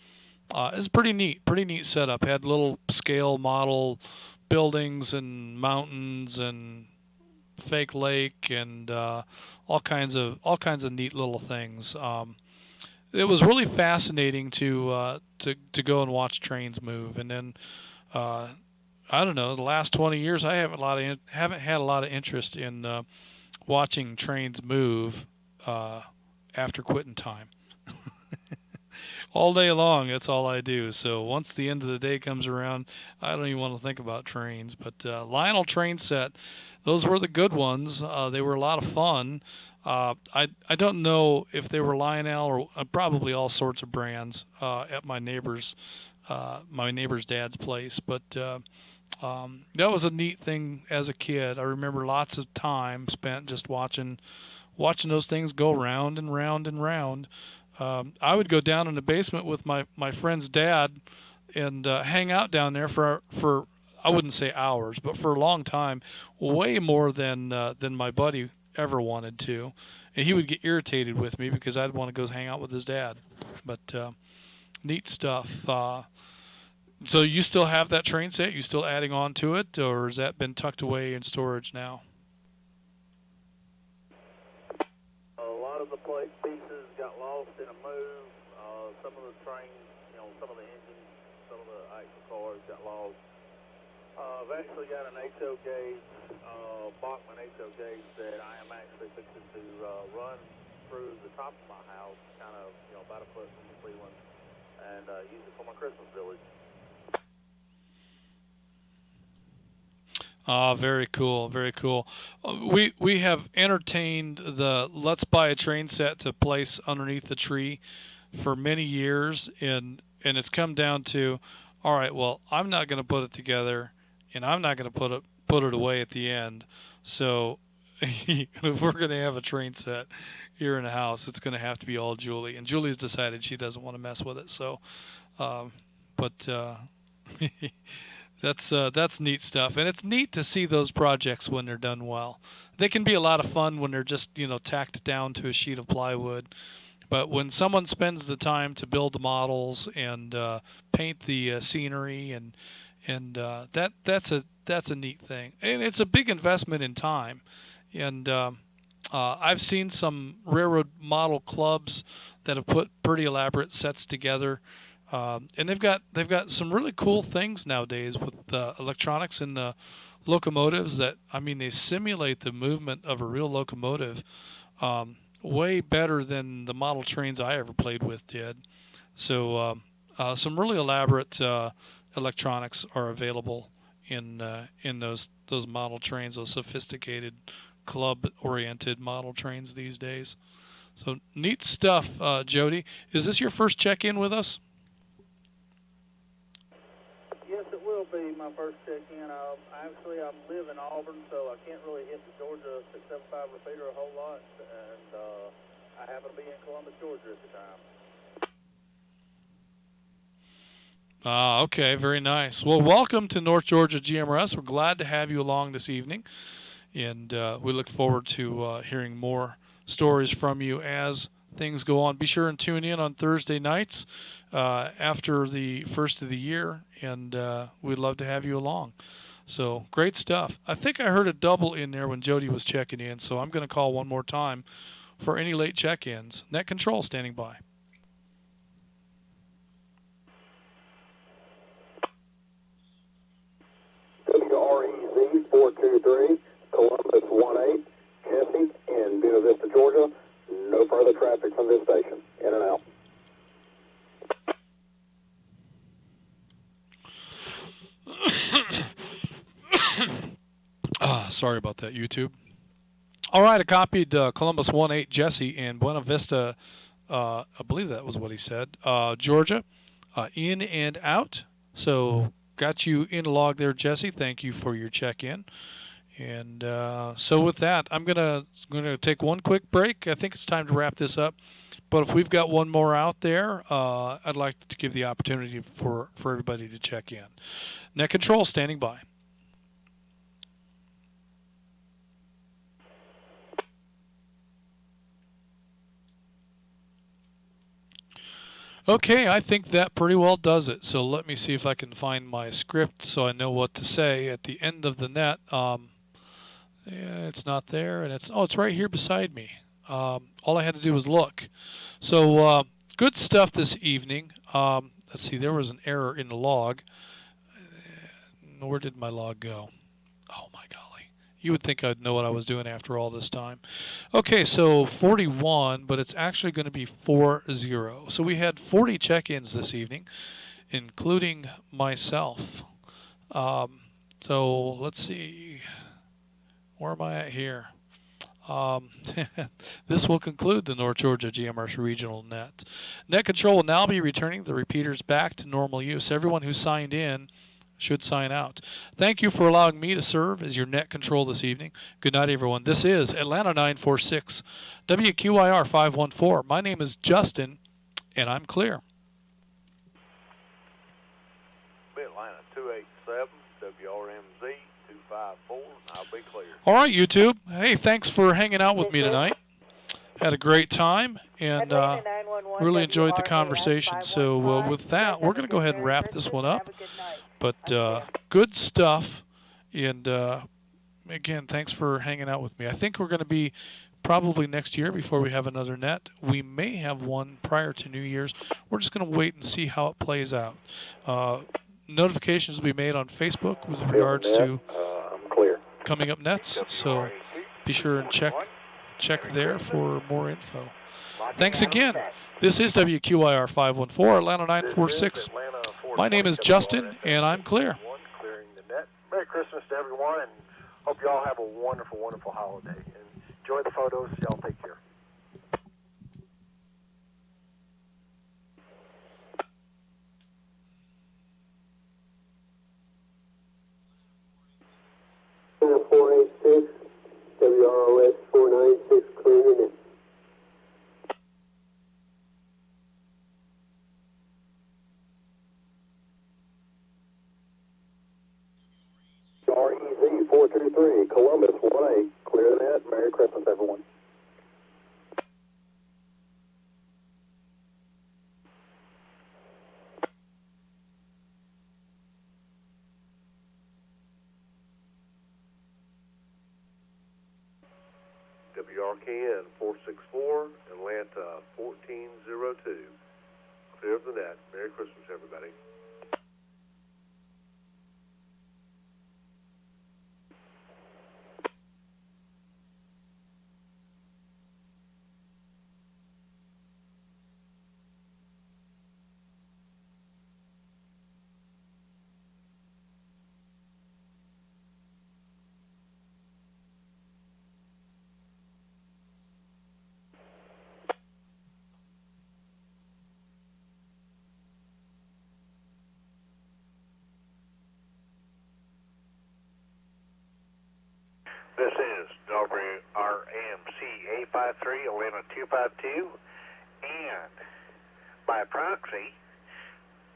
was pretty neat setup. Had little scale model buildings and mountains and fake lake and all kinds of neat little things. It was really fascinating to go and watch trains move, and then. I don't know. The last 20 years, I haven't had a lot of interest in watching trains move after quitting time. All day long, that's all I do. So once the end of the day comes around, I don't even want to think about trains. But Lionel train set, those were the good ones. They were a lot of fun. I don't know if they were Lionel or probably all sorts of brands at my neighbor's dad's place, but. That was a neat thing as a kid. I remember lots of time spent just watching those things go round and round and round. I would go down in the basement with my friend's dad and hang out down there for I wouldn't say hours, but for a long time, way more than my buddy ever wanted to. And he would get irritated with me because I'd want to go hang out with his dad. But neat stuff. So you still have that train set? You still adding on to it, or has that been tucked away in storage now? A lot of the plate pieces got lost in a move. Some of the trains, some of the engines, some of the axle cars got lost. I've actually got an HO gauge, Bachman HO gauge that I am actually fixing to run through the top of my house, kind of, about a foot from the ceiling, and use it for my Christmas village. Very cool, very cool. We have entertained the let's buy a train set to place underneath the tree for many years, and it's come down to, all right, well, I'm not going to put it together, and I'm not going to put it away at the end. So if we're going to have a train set here in the house, it's going to have to be all Julie, and Julie's decided she doesn't want to mess with it. So, That's neat stuff, and it's neat to see those projects when they're done well. They can be a lot of fun when they're just tacked down to a sheet of plywood, but when someone spends the time to build the models and paint the scenery and that's a neat thing, and it's a big investment in time. And I've seen some railroad model clubs that have put pretty elaborate sets together. And they've got some really cool things nowadays with electronics in the locomotives that, they simulate the movement of a real locomotive way better than the model trains I ever played with did. So some really elaborate electronics are available in those model trains, those sophisticated club-oriented model trains these days. So neat stuff, Jody. Is this your first check-in with us? Yes, it will be my first check-in. Actually, I live in Auburn, so I can't really hit the Georgia 675 repeater a whole lot, and I happen to be in Columbus, Georgia at the time. Okay, very nice. Well, welcome to North Georgia GMRS. We're glad to have you along this evening. And we look forward to hearing more stories from you as things go on. Be sure and tune in on Thursday nights after the first of the year, and we'd love to have you along. So great stuff. I think I heard a double in there when Jody was checking in, so I'm going to call one more time for any late check-ins. Net Control standing by. WREZ 423, Columbus 18, Jesse in Buena Vista, Georgia. No further traffic from this station. In and out. Sorry about that, YouTube. All right, I copied Columbus 18, Jesse in Buena Vista. I believe that was what he said. Georgia, in and out. So got you in log there, Jesse. Thank you for your check-in. And so with that, I'm gonna take one quick break. I think it's time to wrap this up. But if we've got one more out there, I'd like to give the opportunity for everybody to check in. Net Control standing by. Okay, I think that pretty well does it. So let me see if I can find my script so I know what to say at the end of the net. Yeah, it's not there, and it's right here beside me. All I had to do was look. So good stuff this evening. Let's see, there was an error in the log. Where did my log go? Oh my golly. You would think I'd know what I was doing after all this time. Okay, so 41, but it's actually going to be 40. So we had 40 check-ins this evening, including myself. So let's see. Where am I at here? This will conclude the North Georgia GMRS Regional Net. Net Control will now be returning the repeaters back to normal use. Everyone who signed in should sign out. Thank you for allowing me to serve as your Net Control this evening. Good night, everyone. This is Atlanta 946, WQIR 514. My name is Justin, and I'm clear. Atlanta 287, WRMZ 254, I'll be clear. All right, YouTube. Hey, thanks for hanging out with me tonight. Had a great time, and really enjoyed the conversation. So with that, we're going to go ahead and wrap this one up. But good stuff, and again, thanks for hanging out with me. I think we're going to be probably next year before we have another net. We may have one prior to New Year's. We're just going to wait and see how it plays out. Notifications will be made on Facebook with regards to coming up nets, so be sure and check there for more info. Thanks again. This is WQIR 514, Atlanta 946. My name is Justin, and I'm clear. Clearing the net. Merry Christmas to everyone, and hope you all have a wonderful, wonderful holiday. And enjoy the photos. Y'all take care. Atlanta 486, WROS 496, clearing it. REZ 423, Columbus 18, clear the net. Merry Christmas, everyone. WRKN 464, Atlanta 1402. Clear of the net. Merry Christmas, everybody. This is WRMC 853, Atlanta 252, and by proxy,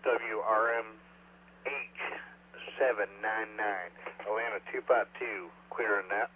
WRMH 799, Atlanta 252, clearing that.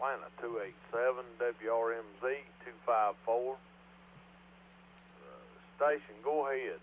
Atlanta, 287 WRMZ 254. Station, go ahead.